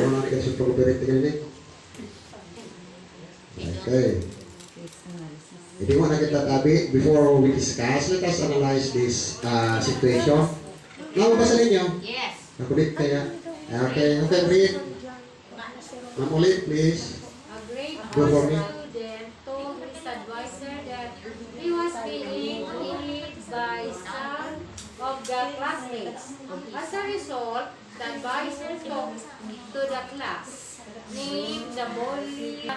na natin sa pag-operate ni. Okay. Hindi mo na kita tabi. Before we discuss, let us analyze this situation. Mabasa ninyo? Yes. Nakulit kaya? Okay, read. Ma'am ulit, please. A great Go for me. student told his advisor that he was being bullied by some of the classmates. As a result, the advisor talked to the class, named the bully,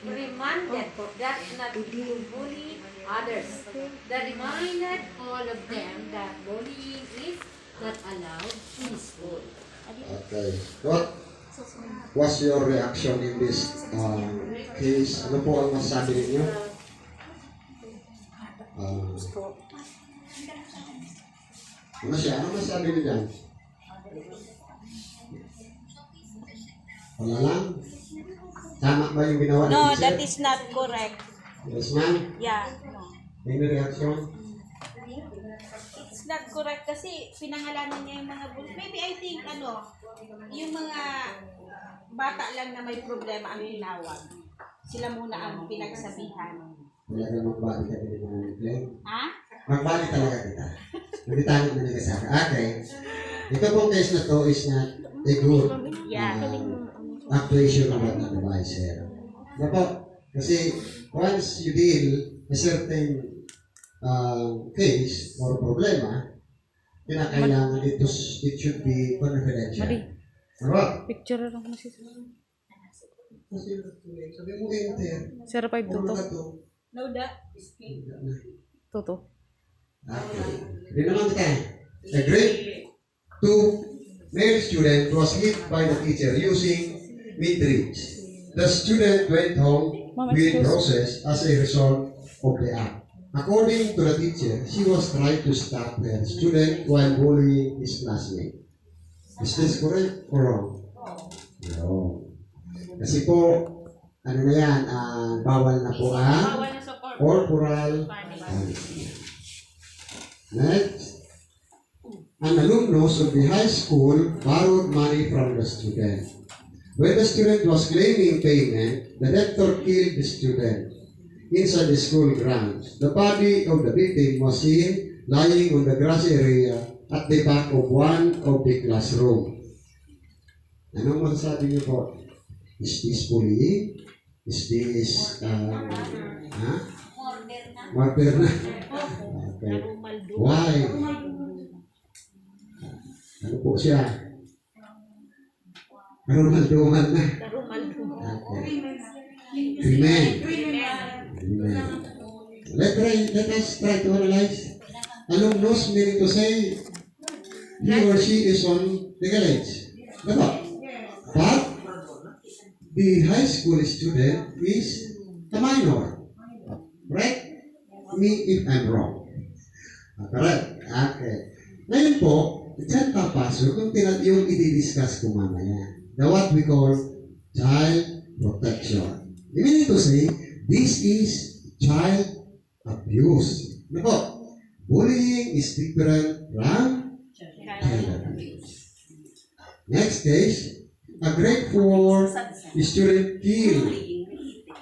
reminded that not to bully others. That reminded all of them that bullying is not allowed in school. Okay. What was your reaction in this case? Ano po ang masasabi ninyo? Ano siya? Ano masasabi niyo? Wala lang? Tama ba yung ginawa No, teacher? that is not correct. Yes, ma'am. Yeah. Any reaction? It's not correct kasi pinangalanan niya yung mga bully. Maybe I think yung mga bata lang na may problema ang tinawag. Sila muna ang pinagsabihan. Talaga magbalik ka din mga claim? Ha? Magbalik talaga kita. Nagitangin na nila sa akin. Okay. Ito pong case na to is not a good actuation of an advisor. Dapat, kasi once you deal a certain case or problema, kinakailangan it should be confidential. Alright? Picture lang mo si Kasi sabi mo enter. 05 Ano to. na to? No, that. Toto. Okay. Hindi naman kita. A grade 2 male student was hit by the teacher using midrange. The student went home with bruises as a result of the act. According to the teacher, she was trying to stop her student while bullying his classmate. Is this correct or wrong? No. Kasi po, ano na yan, bawal na po ang Bawal na sa court. corporal punishment. Next, an alumnus of the high school borrowed money from the student. When the student was claiming payment, the debtor killed the student inside the school grounds. The body of the victim was seen lying on the grass area at the back of one of the classroom. Anong masasabi niyo po? Is this bullying? Is this, murder na? Okay. Why? Ano po siya? Karumalduman na. Okay. Amen. Amen. Let us try to analyze. Alumnus meaning to say he or she is on the college. Diba? But the high school student is a minor. Right? Me if I'm wrong. Correct? Okay. Ngayon po, dyan papasok yung i-discuss ko mamaya. The what we call child protection. Meaning to say, this is child abuse. Ano po? Bullying is different from child abuse. Next case, a grade 4 student killed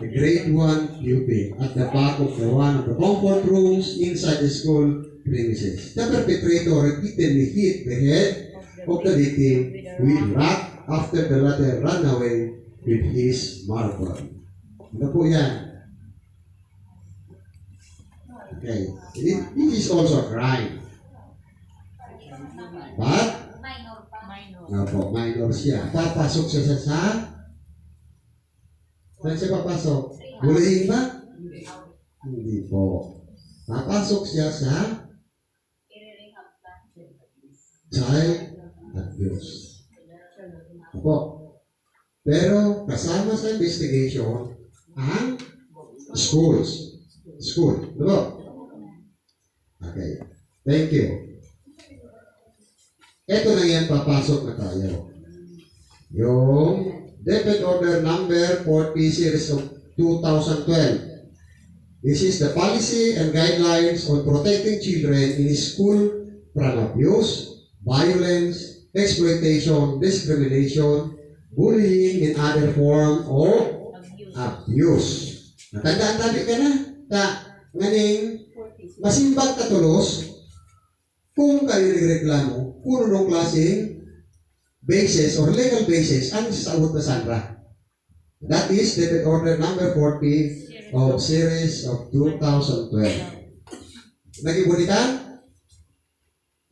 a grade 1 pupil at the back of one of the comfort rooms inside the school premises. The perpetrator repeatedly hit the head of the victim with rock after the latter ran away with his marble. Ano po yan? Okay. This is also a crime. But, minor siya. Papasok siya sa saan siya papasok? Bullying ba? Hindi po. Papasok siya sa child abuse. Opo. Pero kasama sa investigation ang schools. School. Diba? Okay. Thank you. Ito na yan, papasok na tayo. Yung Debit Order Number 40 Series of 2012. This is the policy and guidelines on protecting children in school from abuse, violence, exploitation, discrimination, bullying, and other form of abuse. Natandaan tabi ka na, nganing masimbag katulos, kung kayo nagreklamo, kung anong klaseng basis or legal basis ang sasabot na Sandra. That is Debit Order number 40 of series of 2012. Nag-ibunitan?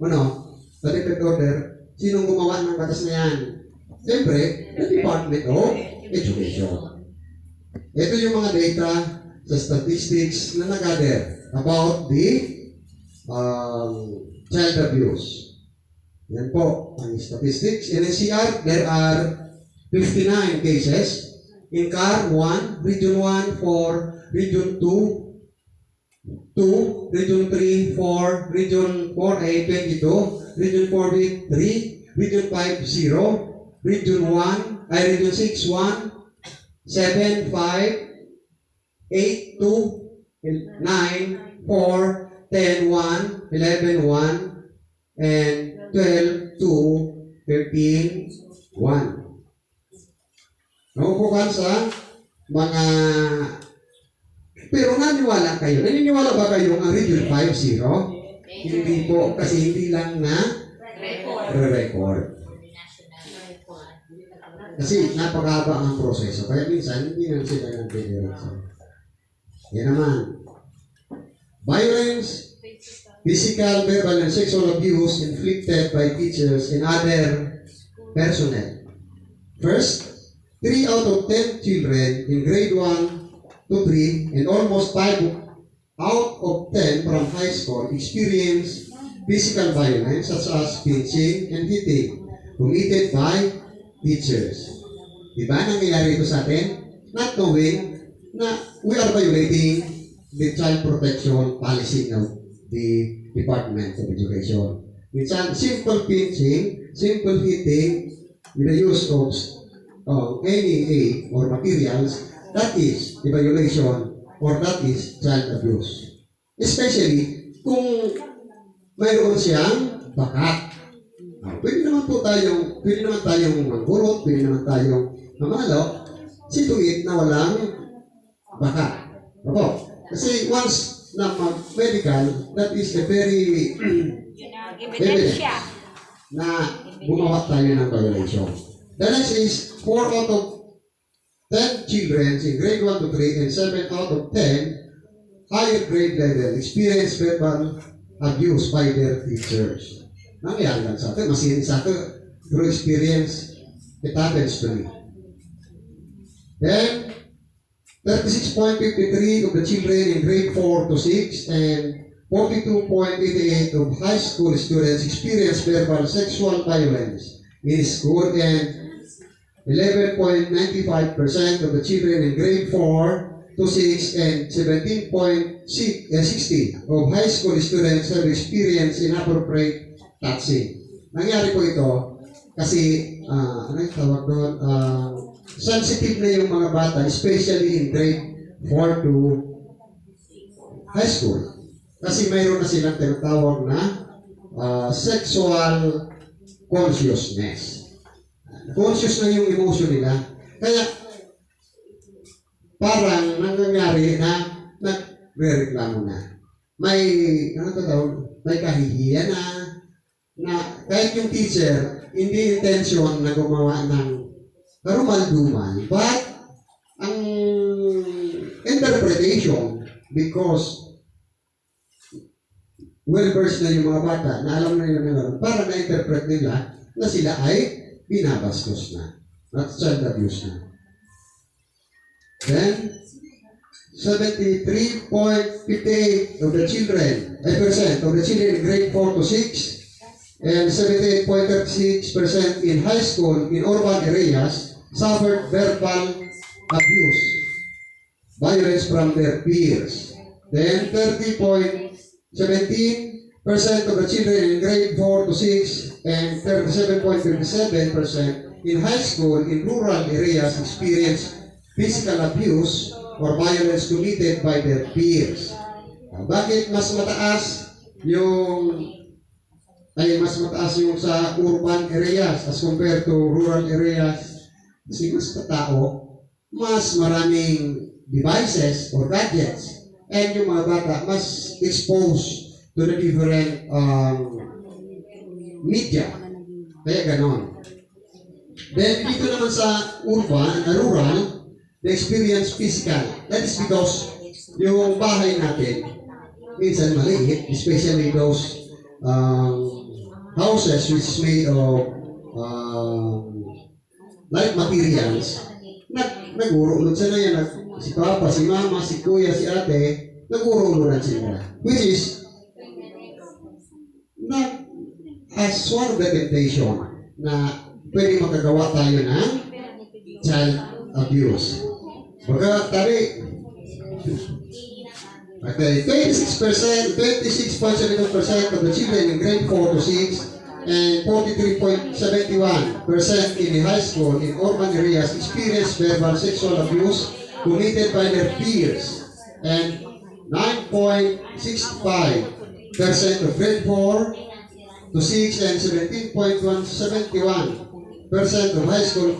Ano? Sa Debit Order, sinong gumawa ng batas na yan? Siyempre, the Department of Education. Ito yung mga data sa statistics na nag-gather about the child abuse. Yan po ang statistics. In NCR, there are 59 cases. In CAR, 1, Region 1, 4, Region 2, 2, Region 3, 4, Region 4A, 22, Region 4B, 3, Region 5, 0, Region 1, Region 6, 1, 7, 5, 8, 2, 9, 4, 10, 1, 11, 1, and 12, 2, 13, 1. Naupukan sa mga... Pero naniniwala kayo. Naniniwala ba kayo ang Region 5, 0? Hindi po, kasi hindi lang na re-record. Kasi napakahaba ang proseso. Kaya minsan, hindi lang sila nag-record. Yan naman. Violence, physical, verbal, and sexual abuse inflicted by teachers and other personnel. First, 3 out of 10 children in grade 1 to 3 and almost 5 out of 10 from high school experience physical violence such as pinching and hitting committed by teachers. Diba nangyayari ito sa atin? Not knowing na we are violating the child protection policy of the Department of Education. Minsan, simple pinching, simple hitting with the use of any aid or materials, that is the violation or that is child abuse. Especially kung mayroon siyang bakat. Pwede naman tayong mangkurot, pwede naman tayong mamalo, situit na walang bakat. Opo. Kasi once na mag-medical, that is a very Ebidensya. na gumawa tayo ng violation. The next is 4 out of 10 children in grade 1 to 3 and 7 out of 10 higher grade level experience verbal abuse by their teachers. Nangyayari lang sa atin, masirin sa atin through experience, it happens to me. Then, 36.53 of the children in grade 4 to 6 and 42.88 of high school students experience verbal sexual violence in school and 11.95% of the children in grade 4 to 6 and 17.60 of high school students have experienced inappropriate touching. Nangyari po ito kasi, ano yung tawag doon, sensitive na yung mga bata, especially in grade 4 to high school. Kasi mayroon na silang tinatawag na sexual consciousness. Conscious na yung emotion nila. Kaya, parang nangyayari na nagre-reklamo na. May, may kahihiyan na kahit yung teacher, hindi intention na gumawa ng karumal-dumal, but ang interpretation, because well-versed na yung mga bata, na alam na nila, para na-interpret nila na sila ay binabastos na, at child abuse na. Then, 73.58% of the children in grade 4 to 6 and 78.36% in high school in urban areas suffered verbal abuse, violence from their peers. Then 30.17% of the children in grade 4 to 6 and 37.37% in high school in rural areas experience physical abuse or violence committed by their peers. Bakit mas mataas yung sa urban areas as compared to rural areas? Kasi mas katao, mas maraming devices or gadgets. And yung mga bata, mas exposed to the different media. Kaya ganon. Then dito naman sa rural, the experience physical. That is because yung bahay natin, minsan maliit, especially those houses which is made of light materials, nag-urulod sila yan. Si Papa, si Mama, si Kuya, si Ate, nag-uruludan sila. Which is not as one of the temptation na pwede makagawa tayo ng child abuse. Baga, tabi, okay, 26% of the children in grade 4 to 6 and 43.71% in the high school in urban areas experience verbal sexual abuse committed by their peers, and 9.65% of grade 4 to 6 and 17.171% of high school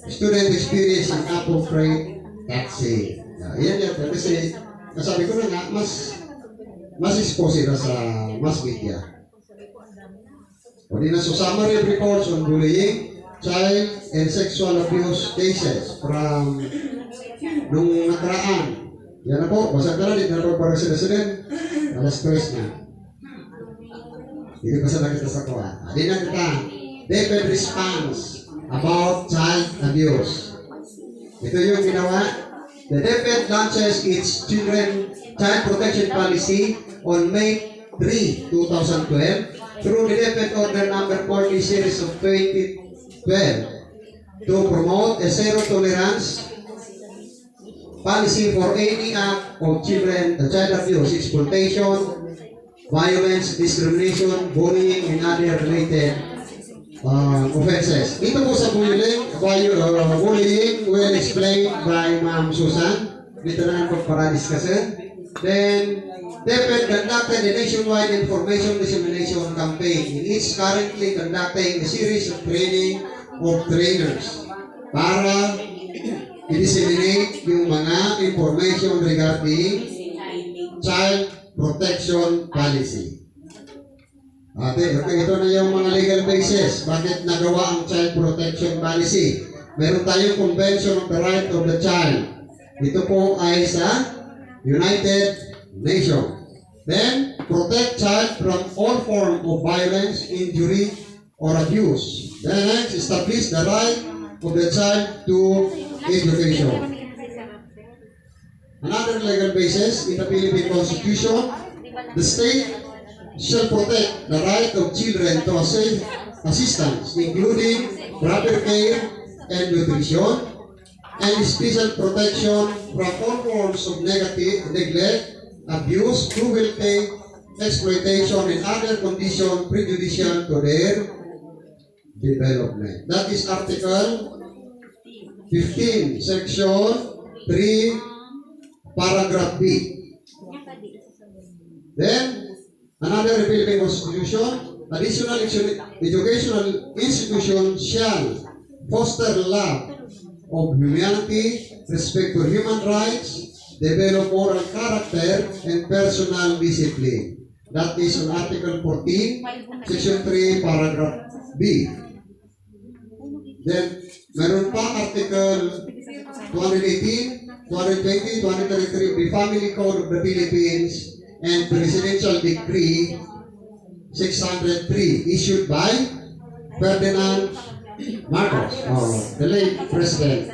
students experience an appropriate taxing. Yan yan. Kasi nasabi ko na nga, mas expose sila sa mass media. O din na, so summary of reports on bullying, child and sexual abuse cases from nung nakaraan. Yan na po, basag ka na, dito na po para sila alas 3 na. Hindi pa sa nakita sa kuha. Di na kita, David response about child abuse. Ito yung ginawa. The DepEd launches its child protection policy on May 3, 2012 through the DepEd Order Number 40 Series of 2012 to promote a zero tolerance policy for any act of children, child abuse, exploitation, violence, discrimination, bullying, and other related offenses. Dito po sa bullying will explained by Ma'am Susan. Dito na po para discussion. Then, DepEd conducted a nationwide information dissemination campaign. It's currently conducting a series of training of trainers para i-disseminate yung mga information regarding child protection policy. Ate, okay, ito na yung mga legal basis. Bakit nagawa ang child protection policy? Meron tayong Convention on the Right of the Child. Ito po ay sa United Nations. Then, protect child from all form of violence, injury, or abuse. Then next, establish the right of the child to education. Another legal basis in the Philippine Constitution, the state shall protect the right of children to safe assistance, including proper care and nutrition, and special protection from all forms of negative neglect, abuse, cruelty, exploitation, and other conditions prejudicial to their development. That is Article 15, Section 3, Paragraph B. Then, another Philippine Constitution, additional educational institutions shall foster love of humanity, respect for human rights, develop moral character, and personal discipline. That is on Article 14, Section 3, Paragraph B. Then, meron pa Article 218, 220, 233 of the Family Code of the Philippines and Presidential Decree 603 issued by Ferdinand Marcos, the late president.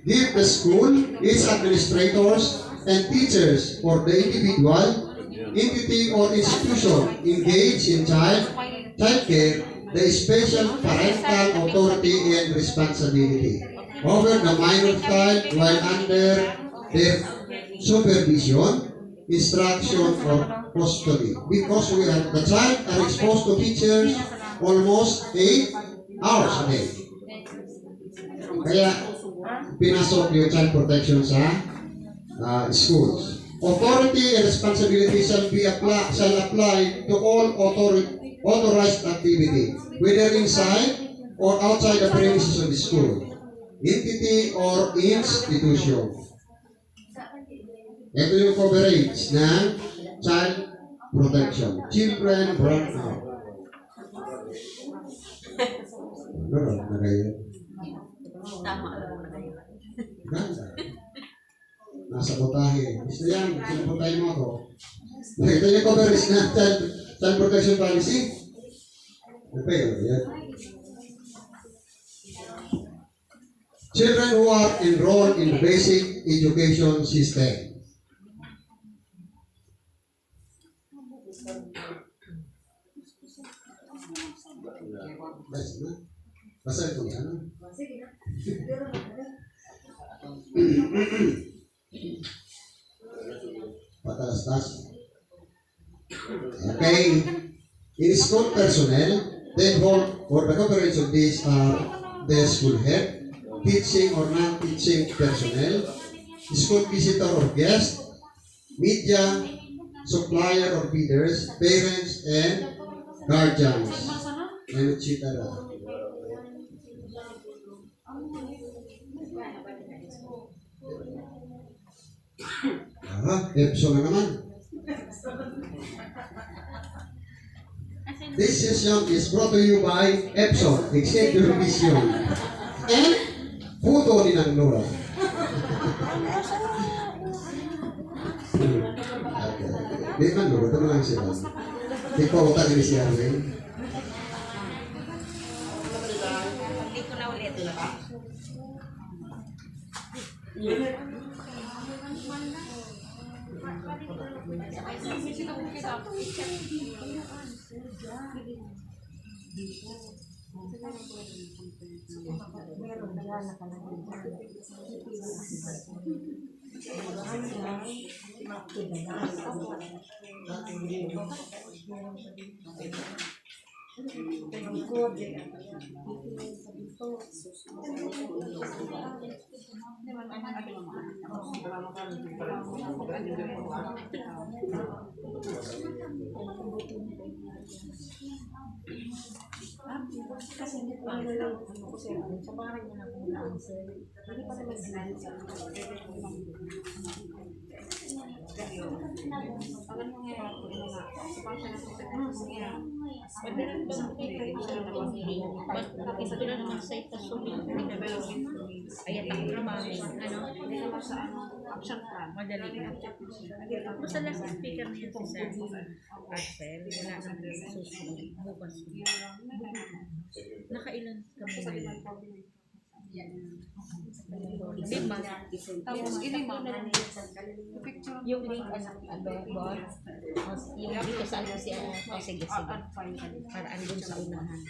Give the school, its administrators, and teachers for the individual, entity, or institution engaged in child care the special parental authority and responsibility over the minor child while under their supervision, instruction, or custody. Because the child are exposed to teachers almost 8 hours a day. Kaya, pinasok yung child protection sa schools. Authority and responsibility shall apply to all authorized activity, whether inside or outside the premises of the school. entity or institution. Ito yung coverage ng child protection. Children born out. Ano na kayo? Ganda. Nasa botahe. Gusto yan. Sinapuntahin mo ako. Ito yung coverage ng child protection policy. Ano ba yun? Yan. Children who are enrolled in basic education system. Basta ito yan. Patalastas. Okay. In school personnel, they hold for the coverage of these are the school head, teaching or non-teaching personnel, school visitor or guest, media, supplier or feeders, parents, and guardians. etc. Epson na naman. This session is brought to you by Epson, Exceed Your Vision, and Puto ni ng Nora. Di man, Nora, ito lang sila. Di pa utang ini siya rin. Dito na ulit. Ayan ang trabaho. Action plan. Madali na. Basta lang sa speaker na yun si Sir. Arcel, wala na susunod. Bukas. Nakailan kami ngayon? Lima. Tapos ilima. Yung link board. Yung dito sa ano siya. Sige. Para andun sa unahan.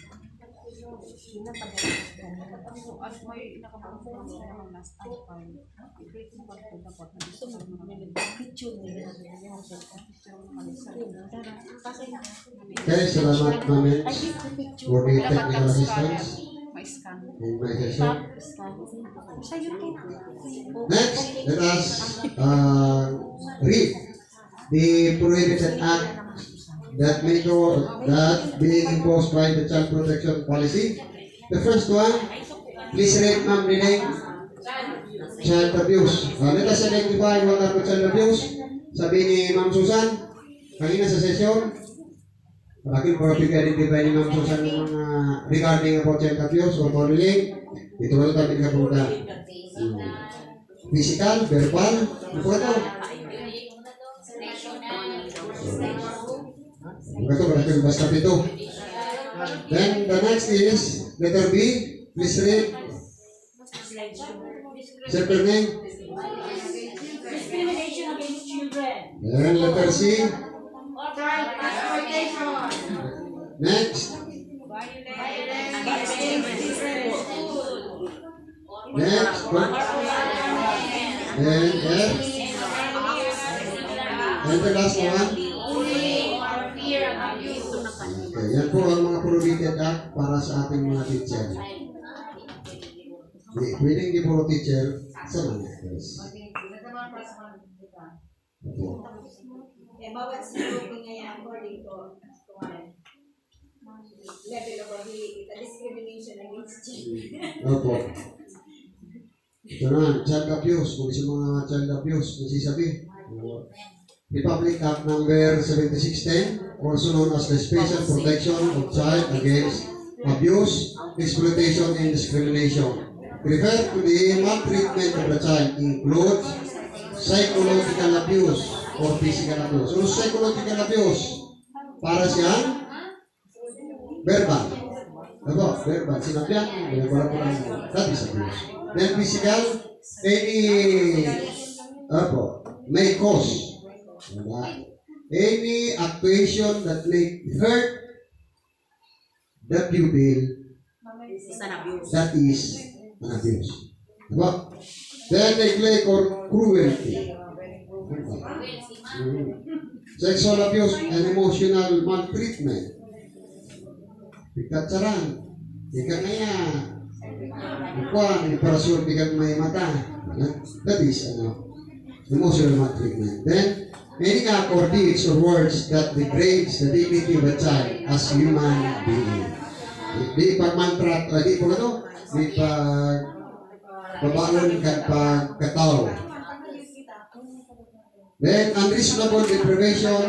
At may nakapunta sa naman last time. Okay, salamat namin for the technical assistance May scan. in my session. Next, let us read the prohibited act that being imposed by the child protection policy. The first one, please read Ma'am Nining, child abuse. Let us identify what are the child abuse. Sabi ni Ma'am Susan, kanina sa session, malaking para pag-identify ni Ma'am Susan yung mga regarding about child abuse or bullying. Ito wala tayo pinakapunta. Physical, verbal, ano po ito? Ito, malaking basta ito. Then the next is letter B. Please read. Circle name. Discrimination against children. Then letter C. Next. Next. Then F. And the last one. Okay, yan po ang mga prohibited act para sa ating mga teacher. Pwedeng di puro teacher sa mga yes. Opo. Bawat siguro ngayon according to level of discrimination against children. Opo. Ito na, child abuse. Kung sa mga child abuse, kung sisabi. Republic Act number 7610, also known as the Special Protection of Child Against Abuse, Exploitation, and Discrimination. Refer to the maltreatment of the child includes psychological abuse or physical abuse. So, psychological abuse, para siyang verbal. Ano? Verbal. Sinabihan, that is abuse. Then physical, may cause. Diba? Any actuation that may hurt the pupil, that is an abuse. Diba? Then neglect or cruelty. Sexual abuse and emotional maltreatment. Ikatsaran. Ikangaya. Parasur bigang may mata. That is emotional maltreatment. Then any act or deeds or words that degrades the dignity of a child as human being. Di pagmantrat, di po ano? Di pagbabalon pagkatao. Then unreasonable deprivation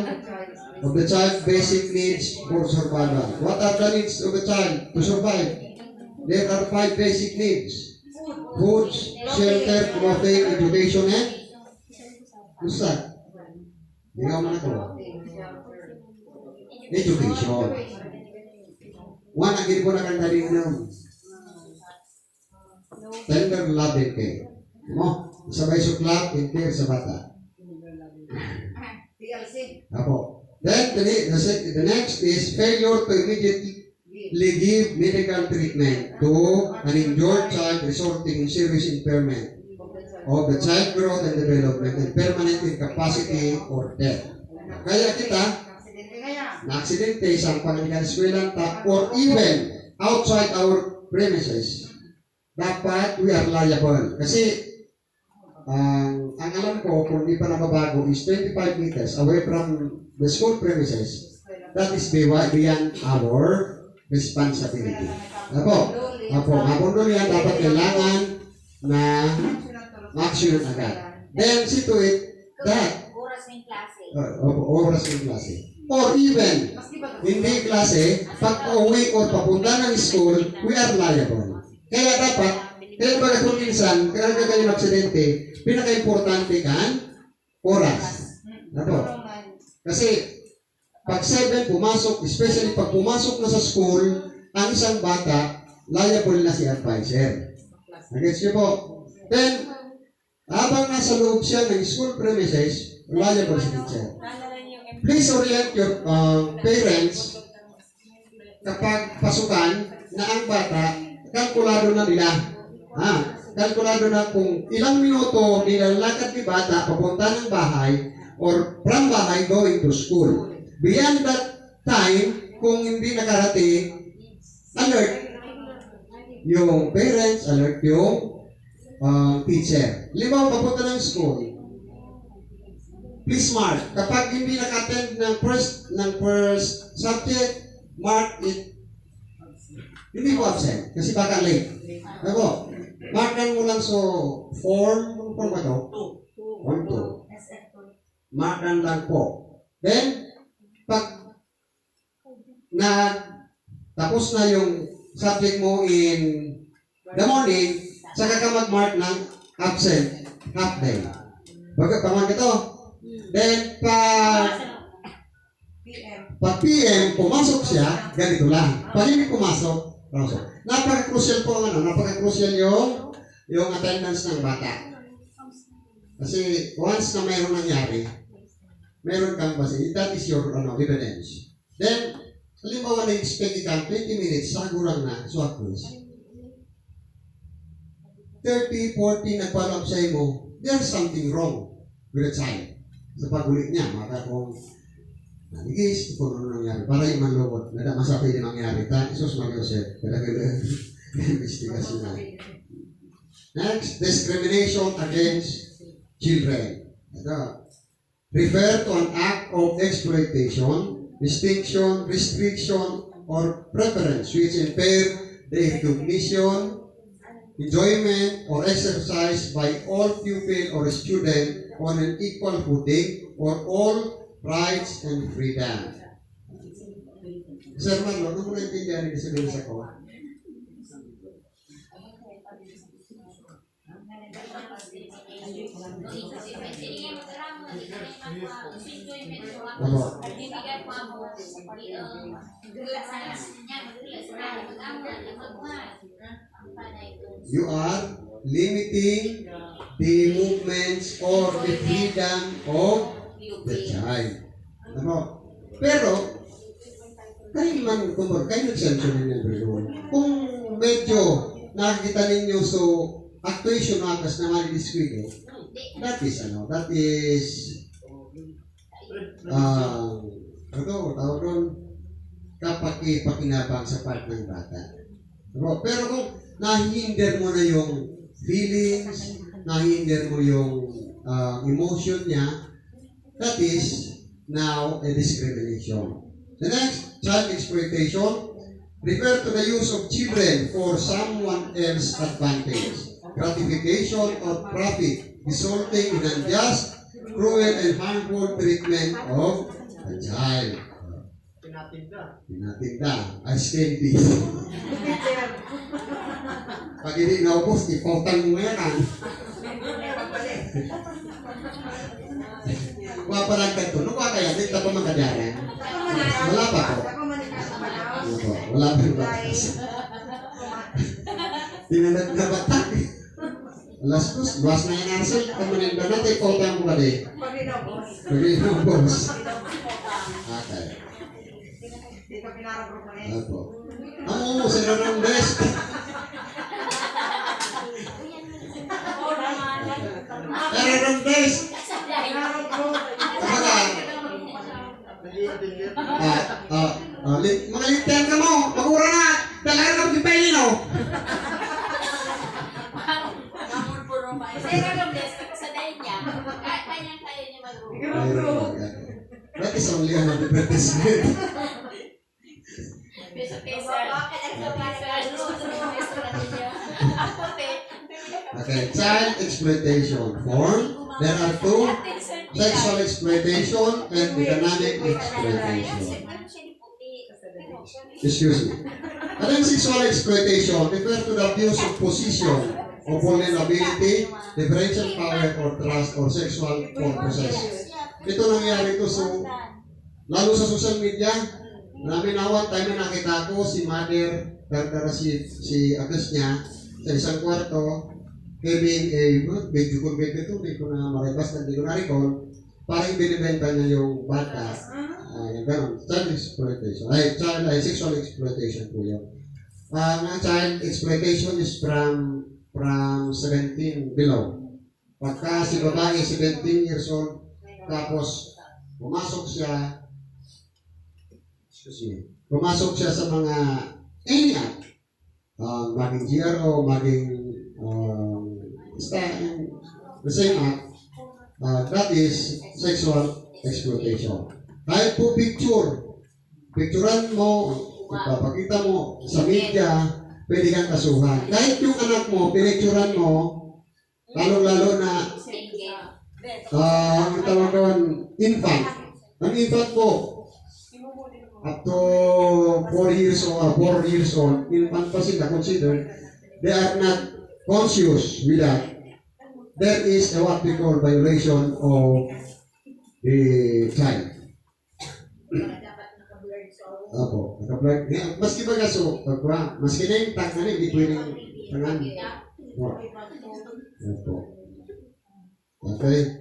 of the child's basic needs for survival. What are the needs of a child to survive? There are 5 basic needs. Food, shelter, clothing, education, and gusto. Ikaw man ako. Education. One, ang ko na kanta din tender love and care. Sabay suklap and care sa bata. Apo. Then, the next is failure to immediately give medical treatment to an injured child resulting in serious impairment of the child growth and development and permanent incapacity or death. Kaya kita, na-aksidente sa pangalikan eskwela or even outside our premises, dapat we are liable. Kasi, ang alam ko, kung di pa nababago, is 25 meters away from the school premises. That is beyond our responsibility. Mabundol yan, dapat kailangan na action agad. Then, see to it that oras ng klase. Or even, hindi klase, pag uwi o papunta ng school, we are liable. Kaya dapat, kaya baga kung minsan, kaya kayo aksidente, pinaka-importante kan, oras. Kasi, pag 7 pumasok, especially pag pumasok na sa school, ang isang bata, liable na si advisor. Nag-gets niyo po? Then, habang nasa loob siya ng school premises, liable si teacher. Please orient your parents kapag pasukan na ang bata, kalkulado na nila. Kalkulado na kung ilang minuto nilalakad ni bata papunta ng bahay or from bahay going to school. Beyond that time, kung hindi nakarating, alert yung parents, alert yung teacher. Limaw, papunta ng school. Please mark. Kapag hindi naka-attend ng first subject, mark it. Hindi po absent. Kasi baka late. Ako, markan mo lang form ba ito? 1, 2. Markan lang po. Then, pag tapos na yung subject mo in the morning, saka ka mag-mark ng absent half day. Pag ito. Then, pag PM, pumasok siya, ganito lang. Pag hindi pumasok, napaka-crucial po napaka-crucial yung attendance ng bata. Kasi once na mayroon nangyari, meron kang basi, that is your evidence. Then, halimbawa na-expect ka 20 minutes, sagurang na, swak quiz. 30, 40, nagpalap sa mo, there's something wrong with the child. Sa pagulit niya, maka kung naligis, kung ano nangyari, para yung manlukot, masapay din mangyari, Isus mag-Yosef, kaya investigation na. Next, discrimination against children. Ito. Refer to an act of exploitation, distinction, restriction, or preference which impair the recognition, enjoyment or exercise by all pupil or student on an equal footing for all rights and freedom. Sir Marlon, ano mo naintindihan yung sabihin sa ko? Ano? You are limiting the movements or the freedom of the child. Ano? Pero, kayo man, kayo nag-sanction ninyo doon. Kung medyo nakikita ninyo so actuation akas na mali-disquito, that is tawag doon, kapaki-pakinabang sa part ng bata. Pero kung nahihinder mo na yung feelings, nahihinder mo yung emotion niya, that is now a discrimination. The next, child exploitation, refer to the use of children for someone else's advantage, gratification, or profit, resulting in unjust, cruel, and harmful treatment of a child. Tinatinda. Ice candy. Pag hindi naubos, ipotang mo yan. Kuha pa lang ka ito. Ano ka kaya? Dito pa magkadaran. Wala pa po. Wala pa yung batas. Tinanag na batak. Alas dos, luwas na yan arsel. Kamanin ba natin, ipotang mo ka di? Pag-inubos. Okay. Apo. Ang sila ng desk. Pero ng desk. Mga lintian ka mo. Magura na. Dalagan ka magkipay no. That is only an advertisement. Okay, child exploitation form. There are two: sexual exploitation and economic exploitation. Excuse me. And then sexual exploitation refer to the abuse of position of vulnerability, differential power or trust or sexual purposes. Ito nangyari ito lalo sa social media. Marami na one time na nakita ko si mother, si Agus niya sa isang kwarto, having a medyo bed ito, hindi ko na maribas, hindi ko na-recall, parang binibenta niya yung bata. Ganun, child exploitation. Sexual exploitation po yun. Child exploitation is from 17 below. Pagka si babae 17 years old, tapos pumasok siya sa mga maging GRO, maging the same act, that is sexual exploitation. Kahit po picturean mo, ipapakita mo sa media, pwede kang kasuhan. Kahit yung anak mo, pinicturean mo, lalo-lalo na ang tawag doon, infant. Ang infant po, up to 4 years old, infant pa sila considered, they are not conscious with that. There is a what we call violation of the child. Apo, naka-blur. Maski ba kaso, maski na yung tag na rin, hindi pwedeng tangan. Apo. Okay.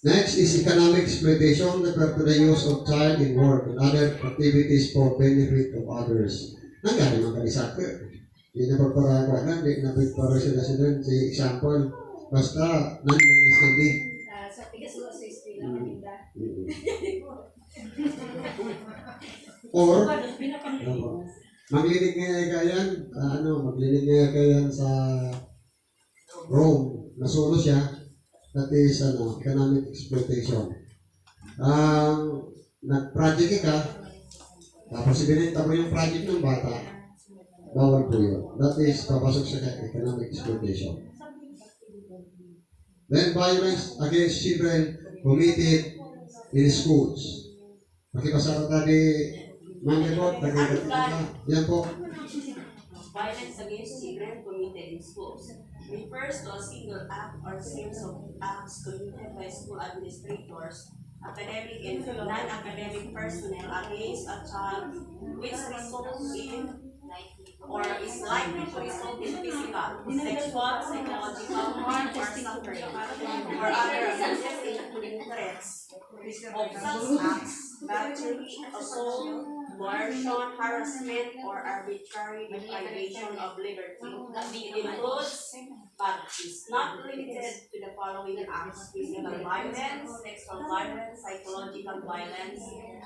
Next is economic exploitation, refer to the use of child in work and other activities for benefit of others. Nangyari mga kalisaka. Hindi na pagparago na, hindi na pagparago sila si example. Basta, nandiyan na SKD. Sa tigas ko sa SKD. Or, maglinig nga yan, maglinig nga yan sa Rome. Nasulo siya. That is economic exploitation. Nag-project ka, tapos ibinenta mo yung project ng bata, bawal po yun. That is, papasok sa economic exploitation. Then violence against children committed in schools. Pakipasara tadi, Ma'am Rebot, yan po. Violence against children committed in schools refers to a single act or series of acts committed by school administrators, academic and non-academic personnel against a child which results in or is likely to result in physical, sexual, psychological harm or suffering, or other abuses including threats of such acts, battery, assault, coercion, harassment, or arbitrary deprivation of liberty. It includes, but is not limited to the following acts: physical violence, sexual violence, psychological violence,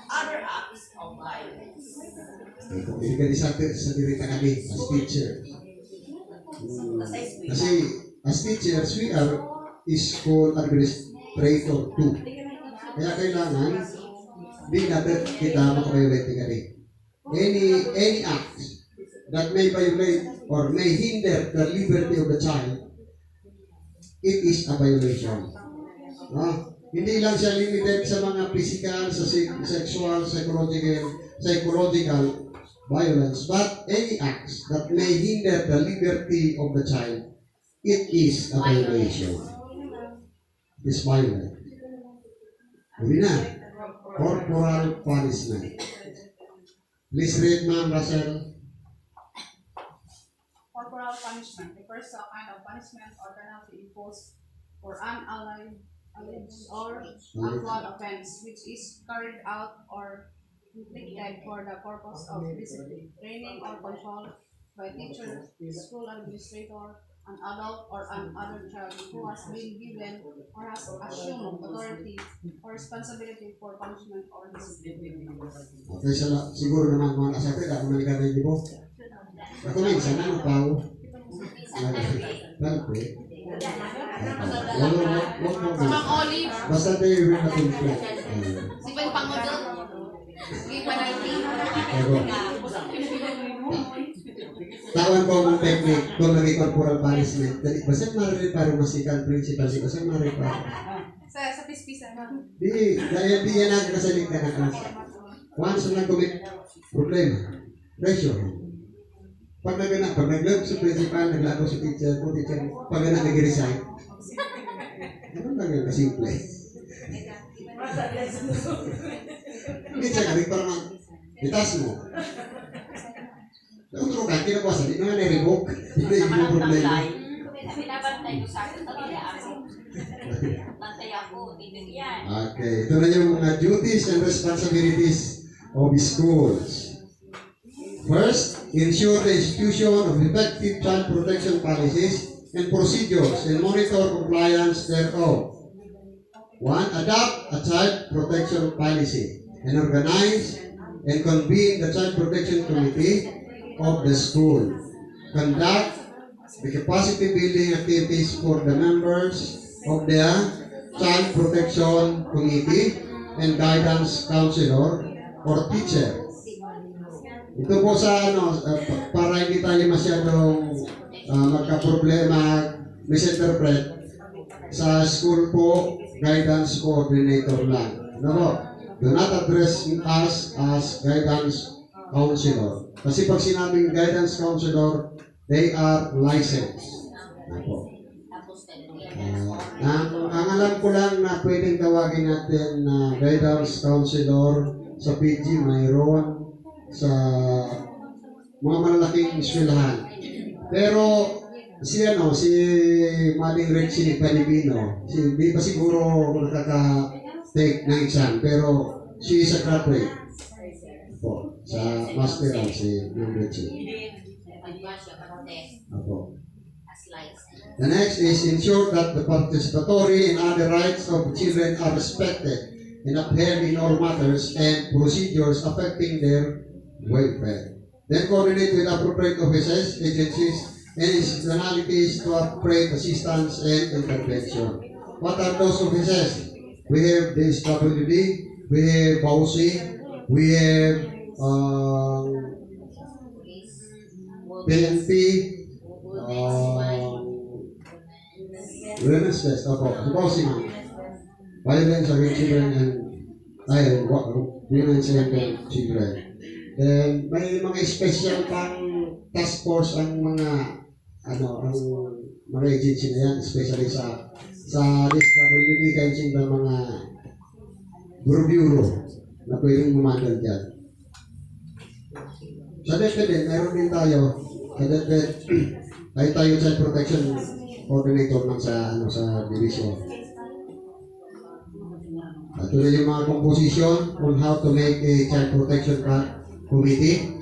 other acts of violence. Hindi ka sa diri ka kami as teachers. Kasi as teachers, we are school administrator too. Kaya kailangan di natin kita makaviolate kami. Any act that may violate or may hinder the liberty of the child, it is a violation. No? Hindi lang siya limited sa mga physical, sa sexual, psychological violence, but any acts that may hinder the liberty of the child, it is a violation. It is violent. Uli na. Corporal punishment. Please read, Ma'am Russell. Corporal punishment refers to a kind of punishment or penalty imposed for an alleged or actual offense which is carried out or inflicted for the purpose of discipline, training, or control by teacher, school administrator, an adult, or an other child who has been given or has assumed authority or responsibility for punishment or discipline. Okay, siguro naman mga kasapi, ako nalikan na yung ako minsan, ano pa ako? Lalpe. Basta tayo yung natulog. Si Ben Pangodo, hindi pa Tawan ko ang technique kung naging corporal punishment. Dali, basta marinig parang masikan principal si basta marinig pa. sa pispisan. Di yan natin kasaling ka na klase. Once na nag-commit problema, pressure. Pag nag-love sa principal, naglago sa teacher, pag nag-resign, ano lang yun, kasimple. Hindi siya galing para itas mo. Nautro ka, kinabukasan, di naman na-revoke. Hindi yung problema. Binabantay ko sa akin, bantay ako, dito yan. Okay, ito na yung mga duties and responsibilities of schools. First, ensure the institution of effective child protection policies and procedures and monitor compliance thereof. 1. Adopt a child protection policy and organize and convene the Child Protection Committee of the school. Conduct the capacity building activities for the members of the Child Protection Committee and guidance counselor or teacher. Ito po sa para hindi tayo masyadong magka-problema, misinterpret. Sa school po, guidance coordinator lang. Ano po? Do not address us as guidance counselor. Kasi pag sinabing guidance counselor, they are licensed. Ano po? Ang alam ko lang na pwedeng tawagin natin na guidance counselor sa PG, mayroon sa mga malalaking eskwelahan. Pero si Maling Richie Palibino, di pa siguro nakaka-take ng exam, pero she is a graduate po sa master si Maling Richie. Apo. The next is ensure that the participatory and other rights of children are respected and upheld in all matters and procedures affecting their welfare. Then coordinate with appropriate offices, agencies, and institutionalities to appropriate assistance and intervention. What are those offices? We have the SWD, we have BAUSI, we have PNP, Women's Desk, opo, ikaw si ma'am. Violence against children and women and children. And may mga special pang task force ang mga ang mga agency na yan, especially sa DSWD kahit ng mga bureau na pwedeng gumandal dyan. Sa DepEd, mayroon din tayo sa DepEd, tayo Child Protection Coordinator ng sa division. At ito yung mga composition on how to make a child protection committee.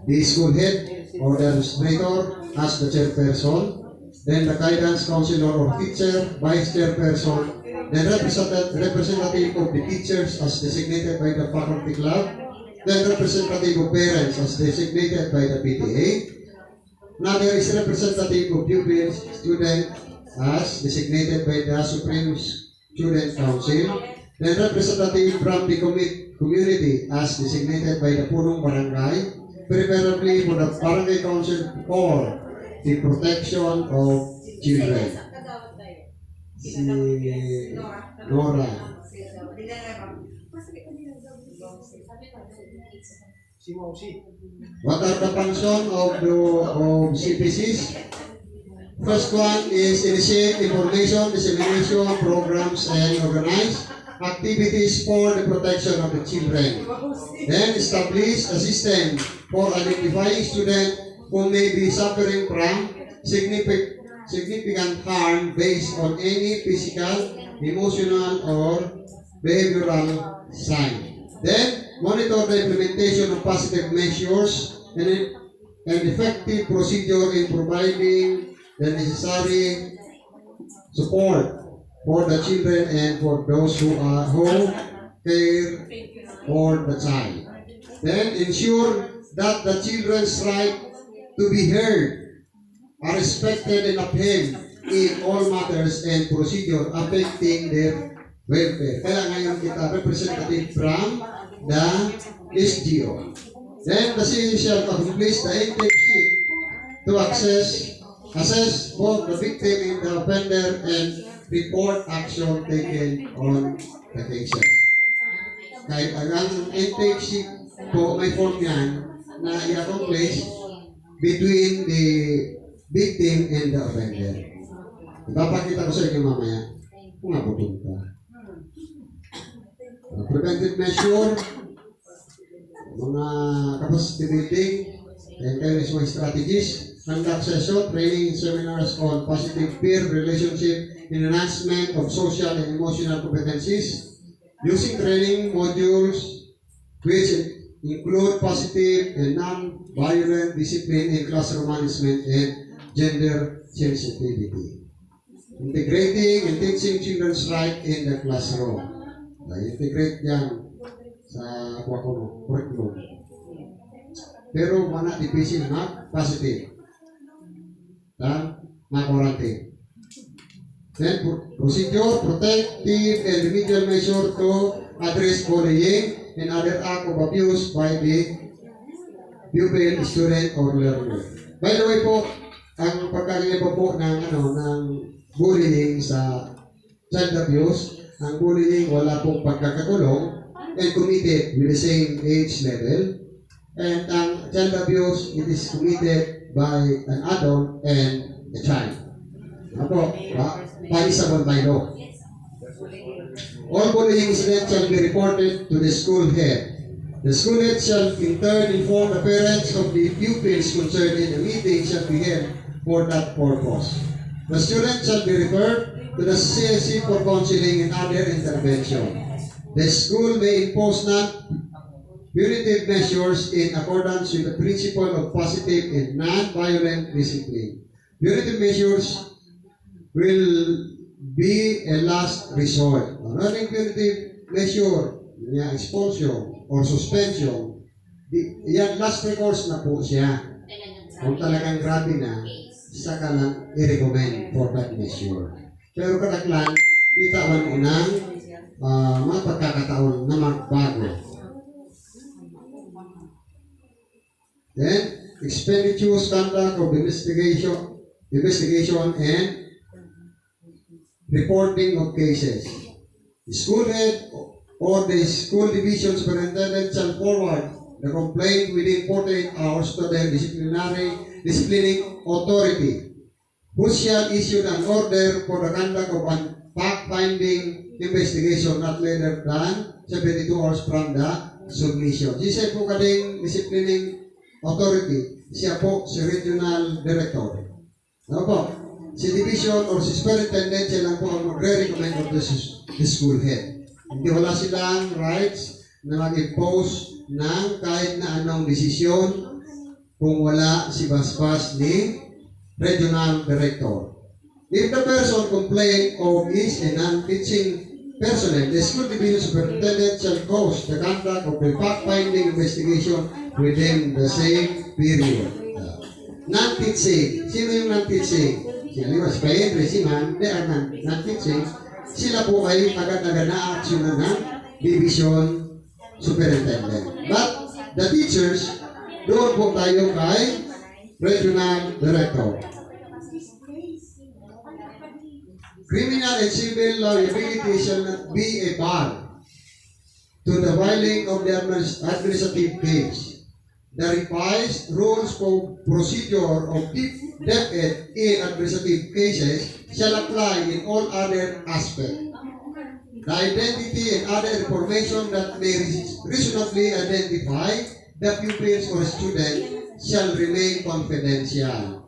The school head or the administrator as the chairperson, then the guidance counselor or teacher, vice chairperson, then representative of the teachers as designated by the faculty club, then representative of parents as designated by the PTA. Now there is representative of pupils, student as designated by the Supreme Student Council, then representative from the community as designated by the Punong Barangay, preferably for the Barangay Council for the protection of children. Si Nora. What are the functions of CPCs? First one is initiate information, dissemination, programs, and organize activities for the protection of the children. Then establish a system for identifying students who may be suffering from significant harm based on any physical, emotional, or behavioral sign. Then monitor the implementation of positive measures and effective procedure in providing the necessary support for the children and for those who care for the child. Then ensure that the children's right to be heard are respected and upheld in all matters and procedure affecting their welfare. Kaya ngayon kita representative from the SGO. Then the city shall accomplish the intake sheet to assess both the victim and the offender and report action taken on the cases. Kahit ang intake sheet po, may form yan na i-accomplish between the victim and the offender. Ipapakita ko sa inyo mamaya kung napupunta. Preventive measure, mga capacity building, and encouragement strategies, conduct session, training, seminars on positive peer relationship, enhancement of social and emotional competencies, using training modules which include positive and non-violent discipline in classroom management and gender sensitivity. Integrating and teaching children's right in the classroom. Na-integrate yan sa curriculum. Pero mana division na positive. Dan na-quarantine. Then procedure, protective and remedial measure to address bullying and other act of abuse by the pupil, student, or learner. By the way po, ang pagkakalipa po ng bullying sa child abuse, ang bullying wala pong pagkakakulong and committed with the same age level. And ang child abuse, it is committed by an adult and a child. Ako, punishable by law. All bullying incidents shall be reported to the school head. The school head shall in turn inform the parents of the pupils concerned in the meeting shall be held for that purpose. The student shall be referred to the CSC for counseling and other intervention. The school may impose non-punitive measures in accordance with the principle of positive and non-violent discipline. Punitive measures will be a last resort. Another punitive measure, expulsion or suspension, yan last recourse na po siya. Kung talagang grabe na, saka lang i-recommend for that measure. Pero kataklan, itawan mo ng mga pagkakataon na magbago. Then, expeditious conduct of investigation and reporting of cases. The school head or the school division superintendent shall forward the complaint within 48 hours to the disciplining authority, who shall issue an order for the conduct of a fact-finding investigation not later than 72 hours from the submission. Siya po kading disciplining authority, siya po si regional director. Ano po? Si division or si superintendent, siya lang po ang magre-recommend of the school head. Hindi wala silang rights na mag-impose ng kahit na anong desisyon kung wala si basbas ni regional director. If the person complained of is a non-teaching personnel, the school division superintendent shall cause the conduct of the fact-finding investigation within the same period. Non-teaching. Sino yung non-teaching? Sila, si Pedro, si Man, they are non-teaching. Sila po ay agad-agad na aksyonan ng division superintendent. But the teachers, doon po tayo kay regional director. Criminal and civil liability shall not be a bar to the filing of the administrative case. The revised rules for procedure of defect in administrative cases shall apply in all other aspects. The identity and other information that may reasonably identify the pupils or student shall remain confidential.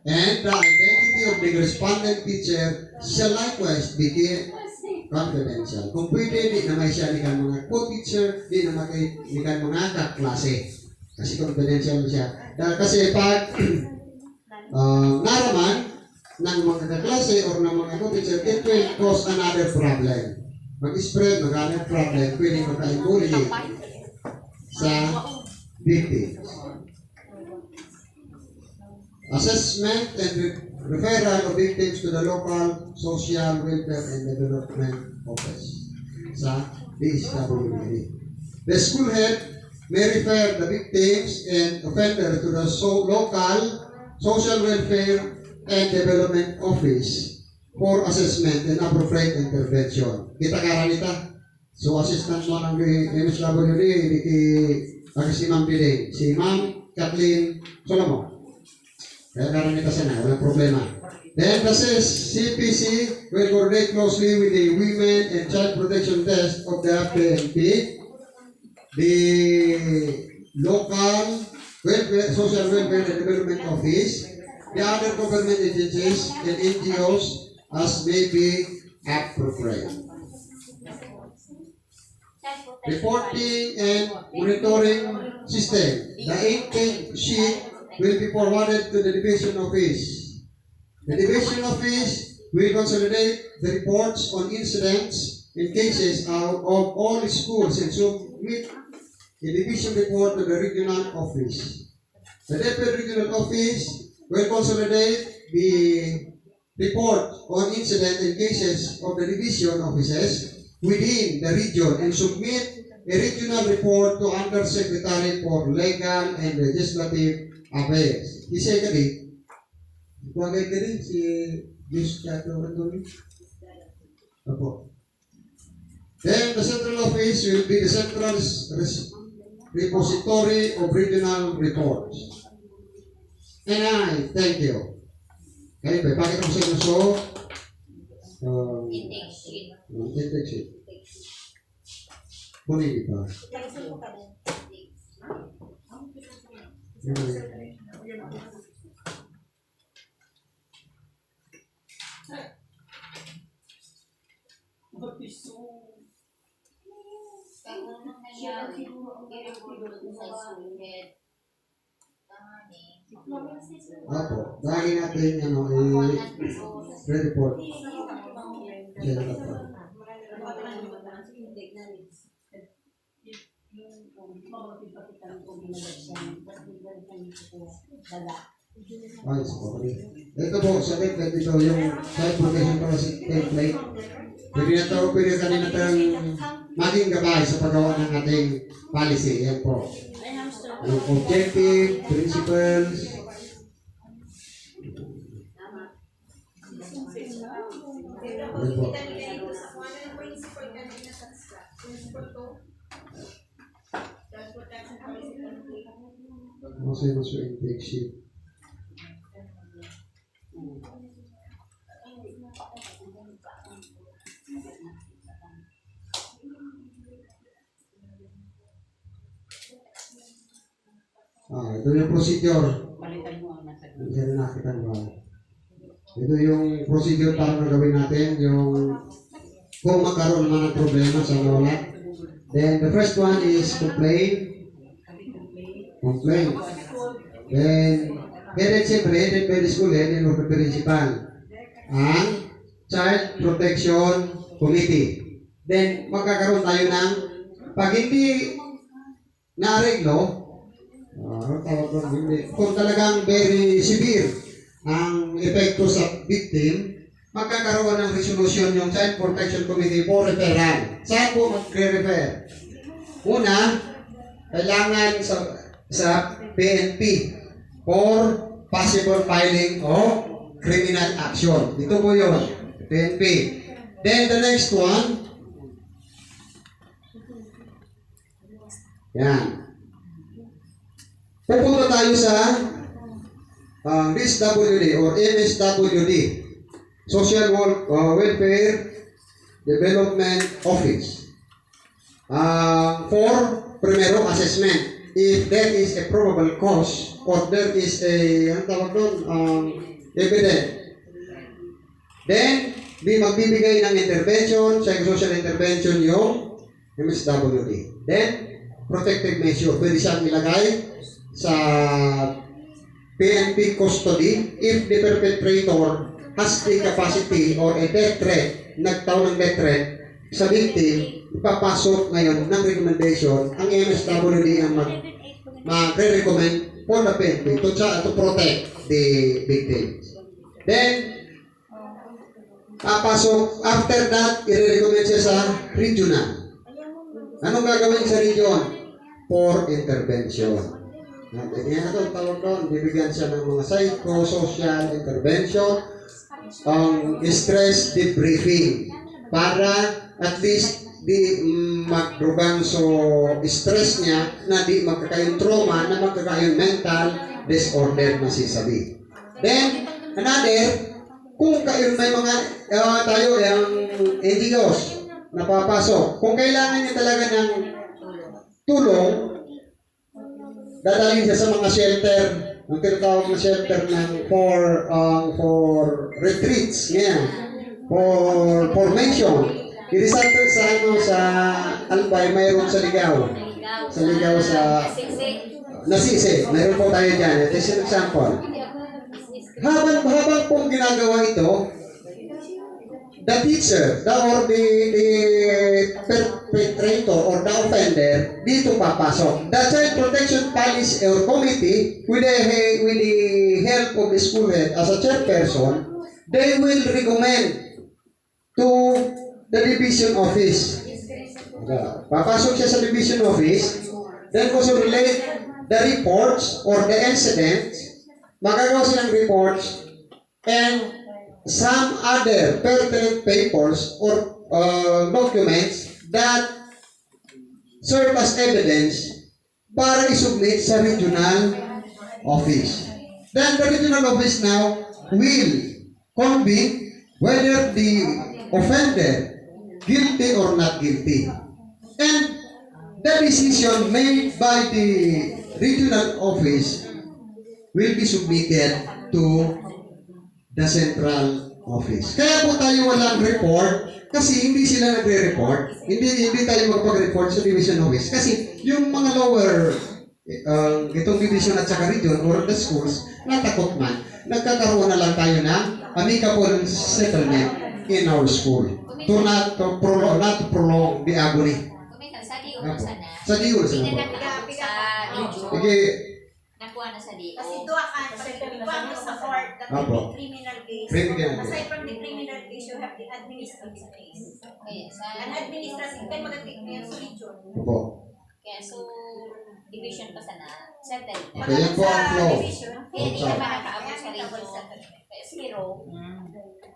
And the identity of the respondent teacher shall likewise be confidential. Kung pwede, di naman siya nikan mga co-teacher, di naman nikan mga kaklase. Kasi confidential siya. Dahil kasi pag naraman ng mga kaklase or ng mga co-teacher, it will cause another problem. Mag-spread, mag-another problem, pwede magka-bully sa victims. Assessment and referral of victims to the local social welfare and development office sa DSWD. The school head may refer the victims and offender to the local social welfare and development office for assessment and appropriate intervention. Kita karanita. So assistant mo ng MSWD, si Ma'am Piding, si Ma'am Kathleen Solomon. Kaya karanita sana, walang problema. Then the CPC will coordinate closely with the Women and Child Protection Desk of the FPNP, the local social welfare and development office, the other government agencies and NGOs as may be appropriate. Reporting and monitoring system. The intake sheet will be forwarded to the division office. The division office will consolidate the reports on incidents and cases of all schools and submit a division report to the regional office. The Deputy Regional Office will consolidate the report on incident and cases of the division offices within the region and submit a regional report to Undersecretary for Legal and Legislative Affairs. Isa ka din. Kuwagay ka din si Jus Chato Antoni. Apo. Then the central office will be the central repository of regional reports. And I thank you. Kaya ba, bakit ako sa inyo? So, Intake sheet. intake sheet. Kunin di ba? Kung anong nangyari, i-report mo sa school head. Tama ni. Apo, dahil natin report. Siya na po. Ayos po. Ito po, sabi ko dito yung side protection para sa template. Pwede kanina tayong maging gabay sa paggawa ng ating policy. Yan po. Yung objective, principles. Pero kung kita nila dito sa kung ano yung principle kanina sa principle to, transportation policy kanina. Kasi mas yung intake sheet. Ito yung procedure. Hindi rin nakita ba? Ito yung procedure para na gawin natin, yung kung magkaroon naman ng problema sa nawala. Then the first one is complain. Complain. Then, headed siyempre, headed by the school head and the principal. Ang Child Protection Committee. Then, magkakaroon tayo ng, pag hindi naareglo, kung talagang very severe ang epekto sa victim, magkakaroon ng resolution yung Child Protection Committee for referral. Saan po magre-refer? Una, kailangan sa PNP for possible filing of criminal action. Ito po yun, PNP. Then the next one, yan. Pupunta tayo sa DSWD or MSWD, Social Welfare Development Office, for primero assessment. If there is a probable cause or there is a evidence, then magbibigay ng intervention, psychosocial intervention yung MSWD. Then, protective measure. Pwede siyang ilagay sa PNP custody if the perpetrator has the capacity or a death threat, nagtaon ng death threat sa victim, ipapasok ngayon ng recommendation ang MSWD ang magre-recommend for the PNP to protect the victim. Then, papasok, after that, i-recommend siya sa regional. Anong gagawin sa region? For intervention. Yan ito, tawag doon, bibigyan siya ng mga psychosocial intervention, stress debriefing, para at least di magdugang so stress niya na di magkakayong trauma, na magkakayong mental disorder na sisabi. Then, another, kung kayo may mga tayo yung NGOs na papasok, kung kailangan niya talaga ng tulong, dadalhin siya sa mga shelter, ang tinatawag na shelter ng for retreats, ngayon, for formation. I-result sa Albay, mayroon sa Ligaw. Sa Ligaw sa Nasisi, mayroon po tayo dyan. Ito is an example. Habang pong ginagawa ito, the teacher, or the perpetrator or the offender, dito papasok. The Child Protection Policy or Committee, with the help of the school head as a chairperson, they will recommend to the division office. Papasok siya sa division office, then also relate the reports or the incidents, magagawa silang reports, and some other pertinent papers or documents that serve as evidence para isubmit sa regional office. Then the regional office now will convict whether the offender guilty or not guilty. And the decision made by the regional office will be submitted to the central office. Kaya po tayo walang report kasi hindi sila nagre-report. Hindi tayo magpag-report sa division office kasi yung mga lower itong division at saka region or the schools natakot man, nagkakaroon na lang tayo ng amicable settlement in our school to not prolong the agony. Sa diul sa Sige. Nakuha na sa di. Kasi doon ka sa court that Apo. criminal case. Criminal case. Aside from the criminal case, you have the administrative case. Okay, An administrative, then mag-take na yan sa region. Opo. Kaya Yeah, so division pa sana. Settle. Okay, yan po ang flow. Kaya hindi naman nakaabot sa region. Zero.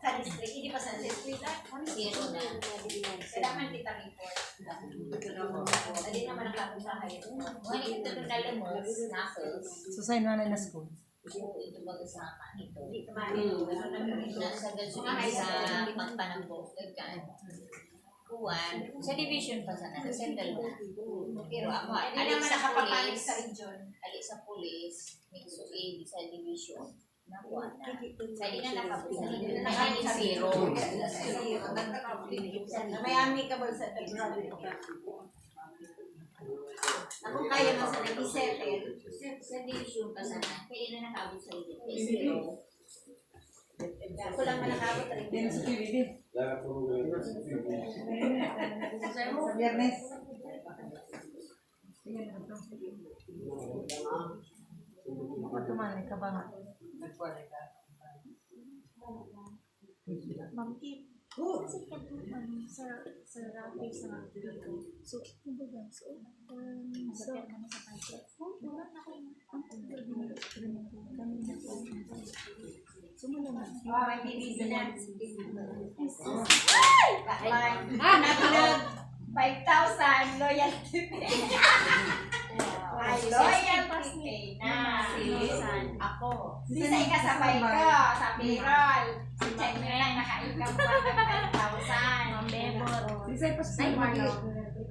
Sa district, hindi pa sa district. Zero na. Kailangan kita report. Hindi naman nakaabot sa high. When ito na lumos, knuckles. So, sa inyo na school. Ito baga sa ito. Ito. Nasa ganun sa pagpanambok. Kuwan. Sa division pa sana. Settle na. Pero ako, Hindi alis naman sa nakapapalit police. sa region. Alis sa police. So, A, sa division. Nakuha na. Sa hindi na nakabot sa region. Nakalit zero. May amicable settlement. Ako kaya na sa nag-settle. Sa division pa sana. Kaya na nakabot sa region. Zero. Ako lang manakabot rin. Din sa PBB. Sa Biyernes. Ako tumanay ka ba nga? Ma'am Kim, kasi sa Rafi sa so, kumbaga, so, May PBB na. Natulog 5,000 loyalty pay. Ay, loyalty pay na. Ako. Sisa ikasabay ko sa payroll. Check nyo lang, naka-income pa ng 5,000. Sisay pa sa Marlon.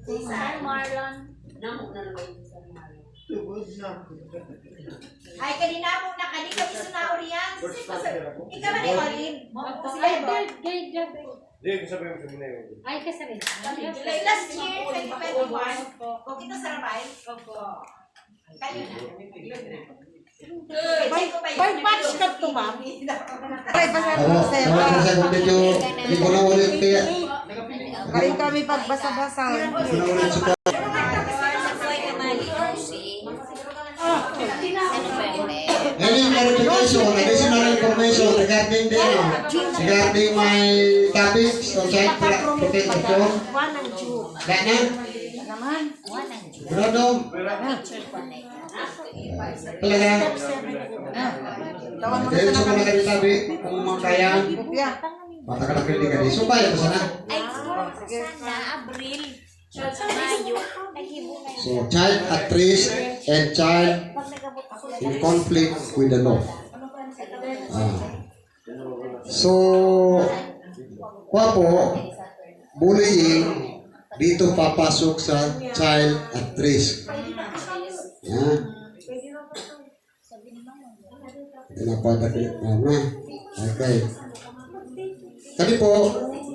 Sisa. Marlon. Ay, kanina mo na kanina kami sunauri yan. Ikaw ba ni Olin? Ay, kasabi. Last year, 2021, o kita sa Rabay, kayo na. By batch ka to, ma'am. Ay, basta Ako, ako sa kung hindi ko na ulit kaya. Kaya kami pagbasa-basa. Hindi ko na ulit sa Any clarification, additional information regarding my topics on child protection? Dana? Naman. Grado? Talaga? Dahil sa mga nagsabi, kung makayaan, matakalakil di ka di. So, kaya ko sana. Sana, Abril. Mayo. So, child at risk and child in conflict with the law. So, po, bullying dito papasok sa child at risk. Yan. Pinapatakit na. Okay. Kami po,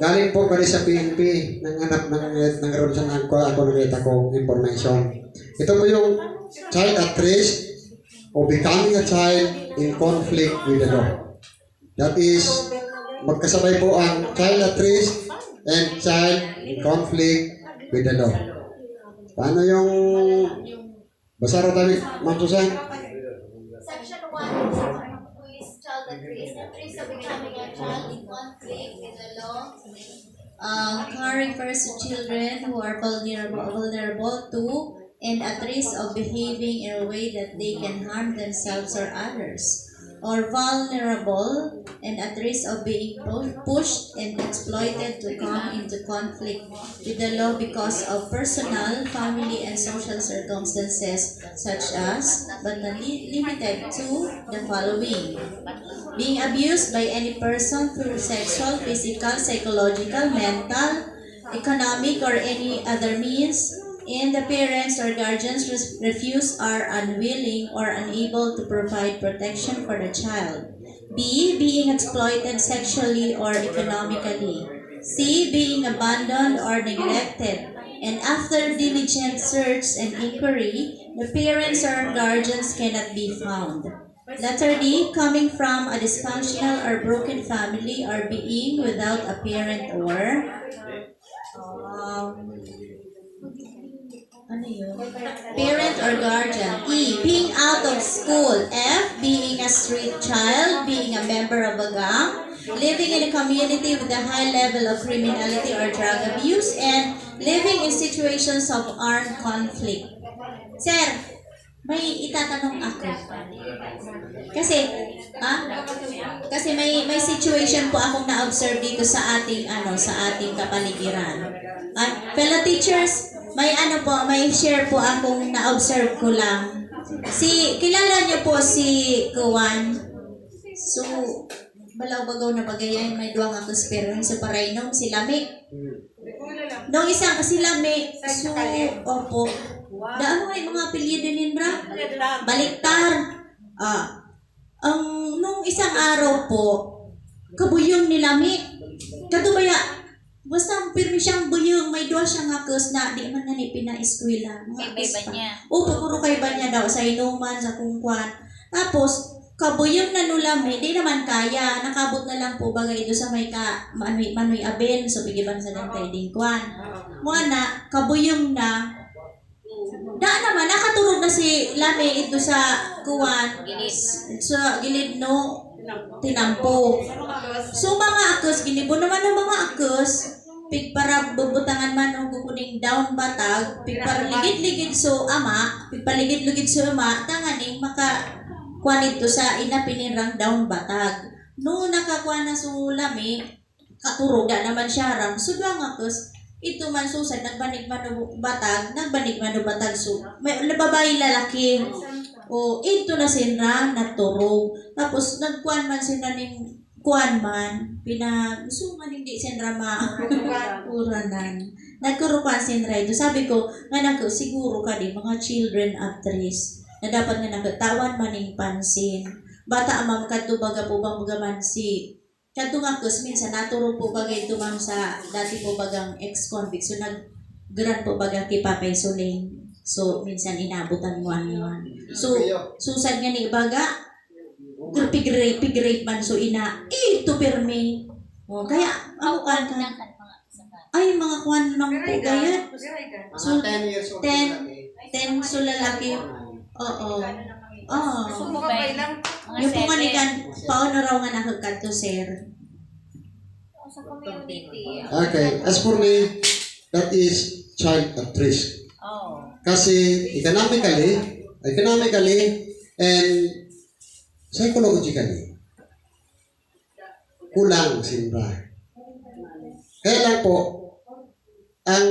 galing po kami sa PNP, nanganap ng ron sa ako nakita ko information. Ito po yung child at risk o becoming a child in conflict with the law. That is, magkasabay po ang child at risk and child in conflict with the law. Paano yung basaro tayo, Ma'am Susan? Section 1 is child at risk. At risk of becoming a child in conflict with the law. Refers to children who are vulnerable to and at risk of behaving in a way that they can harm themselves or others, or vulnerable and at risk of being pushed and exploited to come into conflict with the law because of personal, family, and social circumstances such as, but not limited to, the following: being abused by any person through sexual, physical, psychological, mental, economic, or any other means, and the parents or guardians refuse, are unwilling, or unable to provide protection for the child. B. Being exploited sexually or economically. C. Being abandoned or neglected. And after diligent search and inquiry, the parents or guardians cannot be found. Letter D. Coming from a dysfunctional or broken family or being without a parent or parent or guardian. E. Being out of school. F. Being a street child, being a member of a gang, living in a community with a high level of criminality or drug abuse, and living in situations of armed conflict. Sir, may itatanong ako. Kasi may situation po akong na-observe dito sa ating kapaligiran. Fellow teachers, may share po akong na-observe ko lang. Kilala niyo po si Kuwan? So, balaw-bagaw na bagayan, may duwang ako spirit sa parainom, si Lami. Nung isang si Lami, so, opo. Daan mo yung mga apelyido din, bra? Baliktar. Nung isang araw po, kabuyong ni Lami. Katubaya, basta pirmi siyang buyong, may duwa siyang akos na di man na ni pina-eskwela. Kay ba niya? Puro kay ba niya daw, sa inuman, sa kungkwan. Tapos, kabuyong na nulami, di naman kaya. Nakabot na lang po bagay ito sa may manoy aben, so bigiban sa ng trading kwan. Muna, kabuyong na, naman, nakaturog na si Lami ito sa kuwan, sa gilid no, tinampo. So mga akos, ginibo naman ng mga akos, pigpara bubutangan man o kukuning down batag, pigpara ligid-ligid so ama, pigpaligid-ligid so ama, tanganing maka kuwan ito sa inapinirang down batag. No nakakuha na so Lami, katuroga naman siya ram, so mga akos, ito man susad, nagbanig man o batag, so may babae lalaki. O ito na sinra, naturog. Tapos nagkuan man sinra ning kuan man, so man hindi sinra uranan. Nagkurupan sinra ito. Sabi ko, nga siguro ka di, mga children actress, na dapat nga nagatawan maning pansin. Bata amam kadto baga po bang magamansi. Kadto nga kus minsan naturo po bagay ito ma'am sa dati po bagang ex-convict. So nag-grant po baga kay Papay Suling. So minsan inabutan mo ano. So susad nga ni baga pig-rape man so ina ito pirmi. O kaya ako kan ay mga kuan lang po gayat. So 10 years old 10 so lalaki. Oo. Yung pumunikan, paano raw nga nakagkanto, sir? Sa community. Okay, as for me, that is child at risk. Kasi economically, and psychologically, kulang sinra. Kaya lang po, ang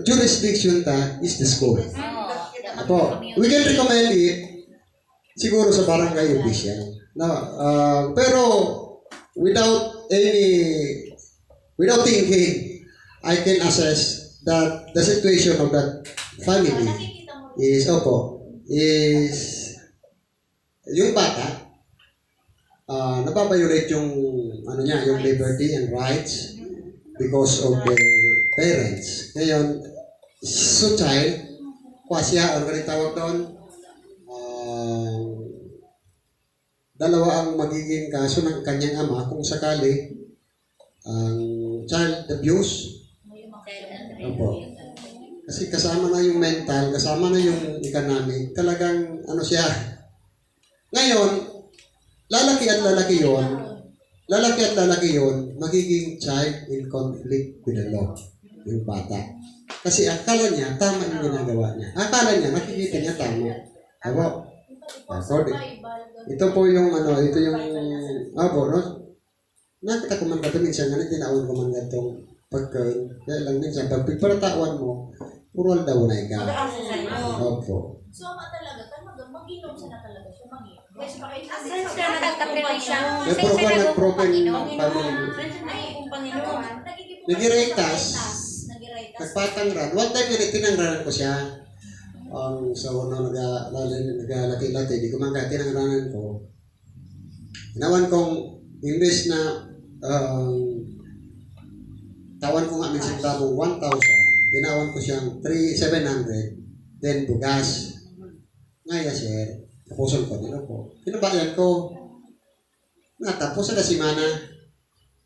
jurisdiction ta is the school. Apo, we can recommend it siguro sa barangay official. No, pero without thinking, I can assess that the situation of that family is yung bata nababiolate yung yung liberty and rights because of their parents. Ngayon, so child, kwasya, ano ka tawag doon? Dalawa ang magiging kaso ng kanyang ama kung sakali ang child abuse. Opo. Kasi kasama na yung mental, kasama na yung economic, talagang siya. Ngayon, lalaki at lalaki yon, magiging child in conflict with the law, yung bata. Kasi akala niya, tama yung ginagawa niya. Akala niya, nakikita niya tama. Abo. Ito po yung no? Nakita ko man ka minsan nga tinaon ko man gatong pagkain. Kaya lang minsan pag pagparatawan mo, pural daw na ikaw. Opo. So, talaga, mag-inom siya na talaga siya, mag-inom. Saan siya nagkapilay siya? May broken family. Nagiretas. Nagpatangran. One time tinangranan ko siya. Sa nagalaki-lati, di ko man kaya tinangranan ko. Inawan kong imbes na tawan ko nga minsan tabong 1,000, tinawan ko siyang 700, then bugas. Ngaya sir, tapuson ko nila po. Pinabayan ko. Natapos sa simana.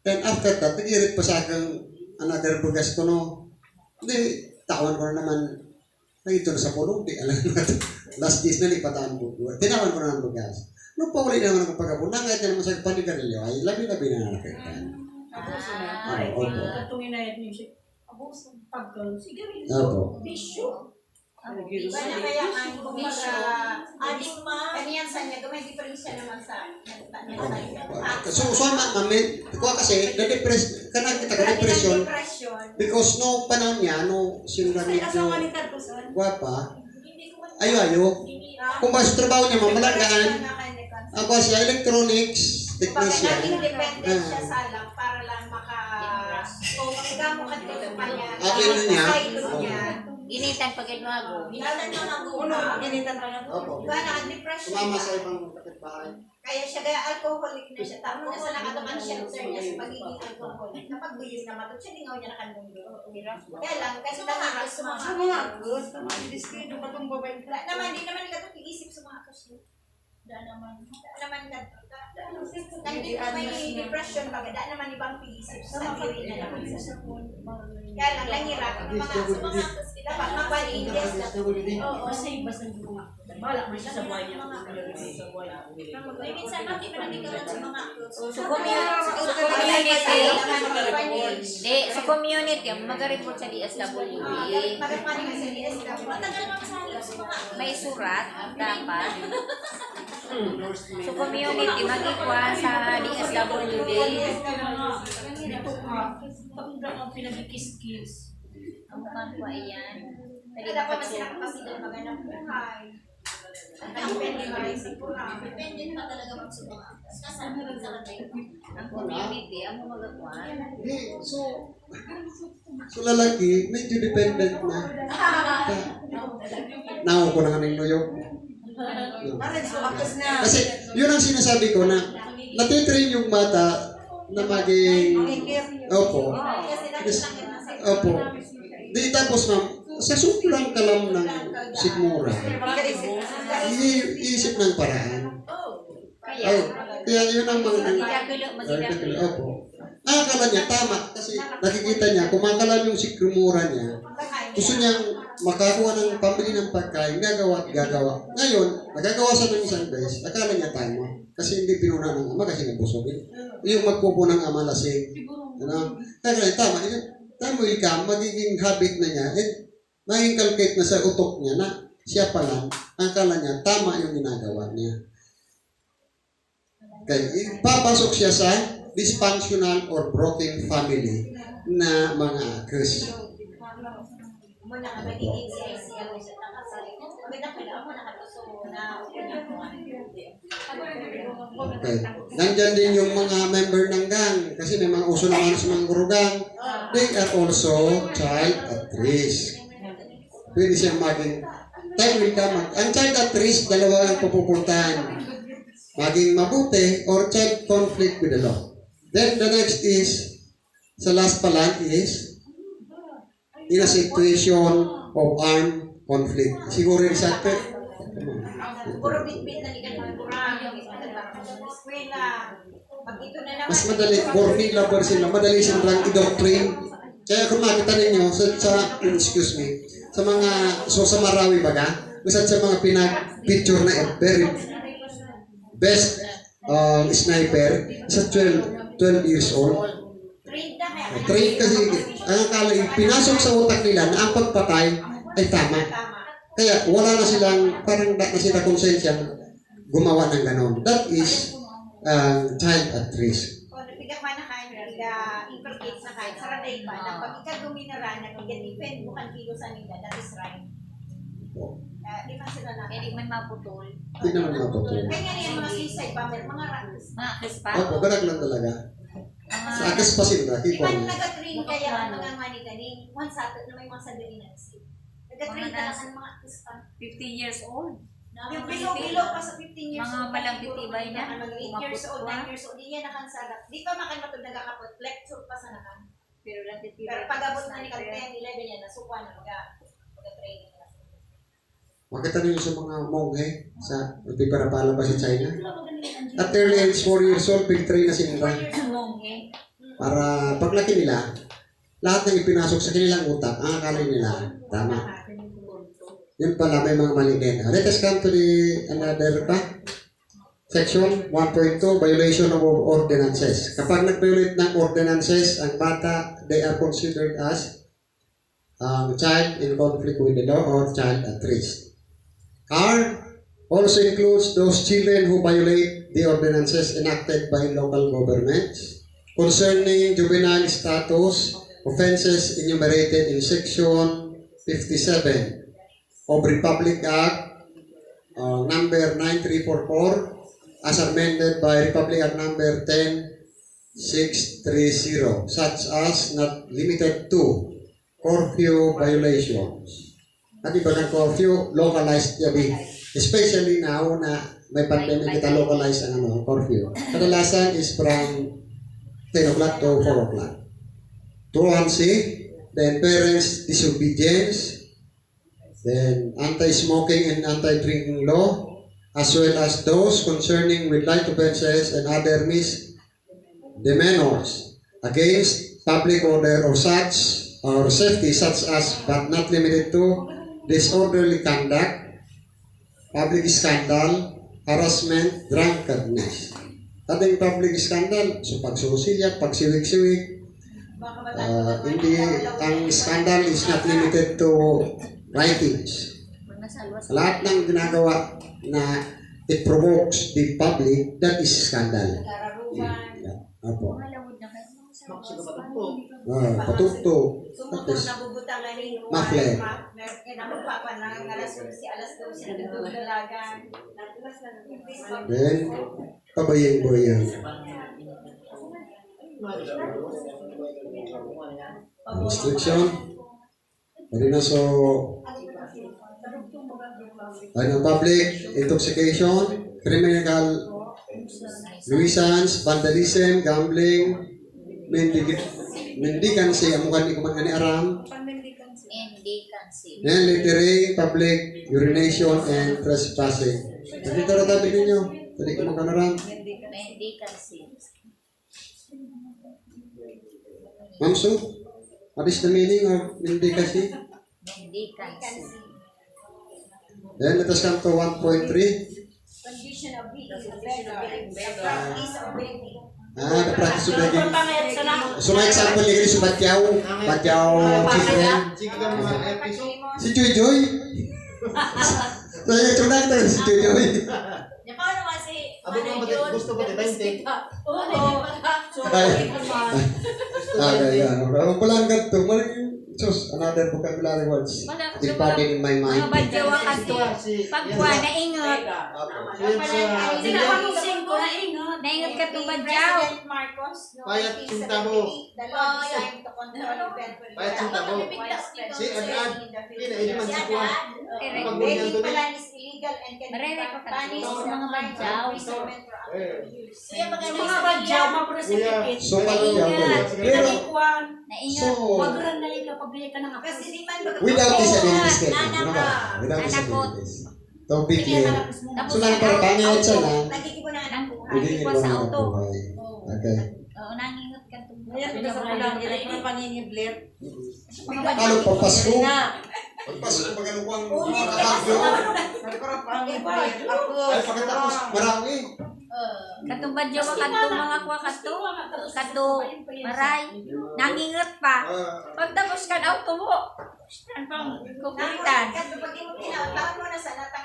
Then after that, nagirit pa sa aking another bugas ko no. Hindi, tawan ko na naman. Nagito na sa puno, di alam natin. Last days na lipataan po. Tinawan ko na ng bugas. Nung pauli naman ako pagkapuna, kahit naman sa panigarilyo, ay labi-labi na nakakita. Opo. Katong inayat niyo siya. Pagkaw, sigarilyo. Opo. Bisyo. Iba na kaya ang kumbaga, adik ma, kaniyan sa niya, gamay diferensya naman sa So mami, kuha kasi, na-depress, kanang kita ka-depression, because no panahon niya, no, siyempre medyo guwapa, ayo. Kung ba sa trabaho niya, mamalagaan, ako siya, electronics, technician. independent siya sa lang para lang kung makigamo ka dito sa kanya, Akin niya. Ginitan pag inwago. Ginatan niya mag-una. Opo. Iba na, depression Sumama siya. sa ibang kapitbahay. Kaya siya gaya alcoholic na siya. Tama na sa nakataman shelter niya sa pagiging alcoholic. Kapag buyis na matod siya, lingaw niya na kanong kaya lang, kasi nangakas sa mga wala naman, di naman ikaw tig-isip sa mga kasyo. Da naman ikaw. Nandito may depression baga, da naman ibang pag-isip sa diri na naman. Kaya lang, langira, sa mga dapat magpali-ingest na. Oo, Bala mo siya sa buhay niya. may minsan bakit pa nagkaroon sa mga Sa community, mag-report sa DSWD. Pagkapanin ka sa DSW. Matagal naman sa halip sa mga May surat, dapat. Sa community, mag-ikuan sa DSWD. Ang mga yan. Kada pa man sila kapasigan magandang buhay. Depende pa rin sa pura. Depende pa talaga magsubok. Kasama rin sa kanila. Ang community, ang mga magakuan. Hindi, so lalaki, medyo dependent na. Naho ko na nga ng nuyok. Kasi yun ang sinasabi ko na natitrain yung mata na maging opo. Opo. Di tapos ma'am, sa sobrang kalam ng sigmura, iisip ng paraan. Kaya, Kaya yun ang mga magiging opo. Akala niya tama kasi nakikita niya, kumakalam yung sigmura niya. Gusto niyang makakuha ng pambili ng pagkain, gagawa. Ngayon, nagagawa siya ng isang beses, akala niya tama. Kasi hindi pinuna ng ama kasi nabusogin. Yung magpupo ng ama lasing. Ano? Kaya tama. Tama ikaw, magiging habit na niya. Ma-inculcate na sa utok niya na siya pala, akala niya, tama yung ginagawa niya. Kaya papasok siya sa dysfunctional or broken family na mga Chris. Muna ka magiging siya sa takasali. Maganda pala ako nakatuso na Okay. Nandyan din yung mga member ng gang kasi may mga uso naman sa mga gurugang. They are also child at risk. Pwede siyang maging ang child at risk, dalawa ang pupupuntahan. Maging mabuti or child conflict with the law. Then the next is, sa last pala is, in a situation of armed conflict. Siguro yung sa puro bit-bit na ligan ng kurang. Eskwela. Pag ito na naman. mas madali, warning lover sila, madali silang i-doctrine. Kaya kung makita ninyo, excuse me, sa mga, sa Marawi baga, isa sa mga pinag-picture na very best sniper, sa 12 years old. Trained kasi, ang akala, pinasok sa utak nila na ang pagpatay ay tama. Kaya wala na silang, parang na sila konsensya gumawa ng ganon. That is child at risk. Kung napigat man na kain, inculcate sa kain, saraday pa, na pag ikaw guminara, nag-defend mo kan kilo sa nila, that is right. Di man sila na. Hindi man maputol. Hindi naman maputol. Kaya nga yung mga suicide bomber, mga rangs. Mga kispa. Opo, ganag lang talaga. Sa akas pa sila, Di kiko. man nag-train kaya ang mga maniganing, one satot na may mga sadali na isip. Nag-train ka lang ang mga kispa. 15 years old. Yung bilo pa sa 15 years Mga old. malambitibay na. 8 years old, 9 years old, di niya nakansarap. Di pa makan matod nagakapot, lecture pa sa nakan. Pero lang Pero pag-abot na ni 10, 11 yan, nasukwa na mag-training na. Makita niyo sa mga monghe sa nagpiparapala ba sa China? At early age 4 years old, pintrain na sila. Para paglaki nila, lahat ng ipinasok sa kanilang utak, ang akala nila, tama. Yun pala, may mga mali din. Let us come to the another section 1.2, violation of ordinances. Kapag nag-violate ng ordinances, ang bata, they are considered as child in conflict with the law or child at risk. R also includes those children who violate the ordinances enacted by local governments concerning juvenile status offenses enumerated in Section 57 of Republic Act number 9344 as amended by Republic Act number 10630, such as not limited to curfew violations. At iba ng curfew, localized yabi. Especially now na may pandemic, kita localize ang curfew. Kadalasan is from 10 o'clock to 4 o'clock. Truancy, then parents' disobedience, then anti-smoking and anti-drinking law, as well as those concerning with light offenses and other misdemeanors against public order or such or safety, such as but not limited to disorderly conduct, public scandal, harassment, drunkenness. Ating public scandal, so pagsusilyak, pagsiwik-siwik, hindi, ang scandal is not limited to writings. Lahat ng ginagawa na it provokes the public, that is scandal. Apo. Patugtog. Sumutong nabubutangan ni Mafle. Kinamagpapa na alas 12 nagdudulagan. Then, pabayang-bayang. Restriction. Pwede na so, public intoxication, criminal nuisance, vandalism, gambling, mendicancy, amukan ni kuman ni aram, and littering, public urination, and trespassing. Jadi tara tabi ninyo, tadi ko makanaram. Ma'am Sue, what is the meaning of mendicancy? Then let us come to 1.3. Condition of being practice of begging. The practice of begging. So may example ni sa Batyaw children. Si Joy Joy. Saya tunang tayo si Joy Joy. Paano naman si Gusto ko kita hindi. Ang pulang ganito, sus, another vocabulary words. Departed in my mind. Badyawa ka to. Pagkuha, naingot. Sinapamusing ko na ingot. Naingot ka to badyaw. Marcos. Payat sintabo. Dalawa design to control event. Payat sintabo. Si Ad-Ad. Pinaili man si Kuan. Begging pala is illegal and can be Marere pa ka punished to. with Mga badyaw. imprisonment for up to 2 years. Mga badyaw, So, badyaw ko yun. Pero, Naingot. so, without disabilities, ano ba? Without disabilities. To be clear. So, lang para pangit siya na, Nagkikibunan po. hindi mo na buhay. Okay. Oo, nangingot ka to. Ano pa Pasko? Pagpasko pagalukwang nakakagyo. Ay, pagkatapos marami. Katong badyaw ka to, mga kwa kato, maray. Nangingot pa. Pagtapos ka, auto mo. Ano pang kukulitan? Pag mo na sa natangay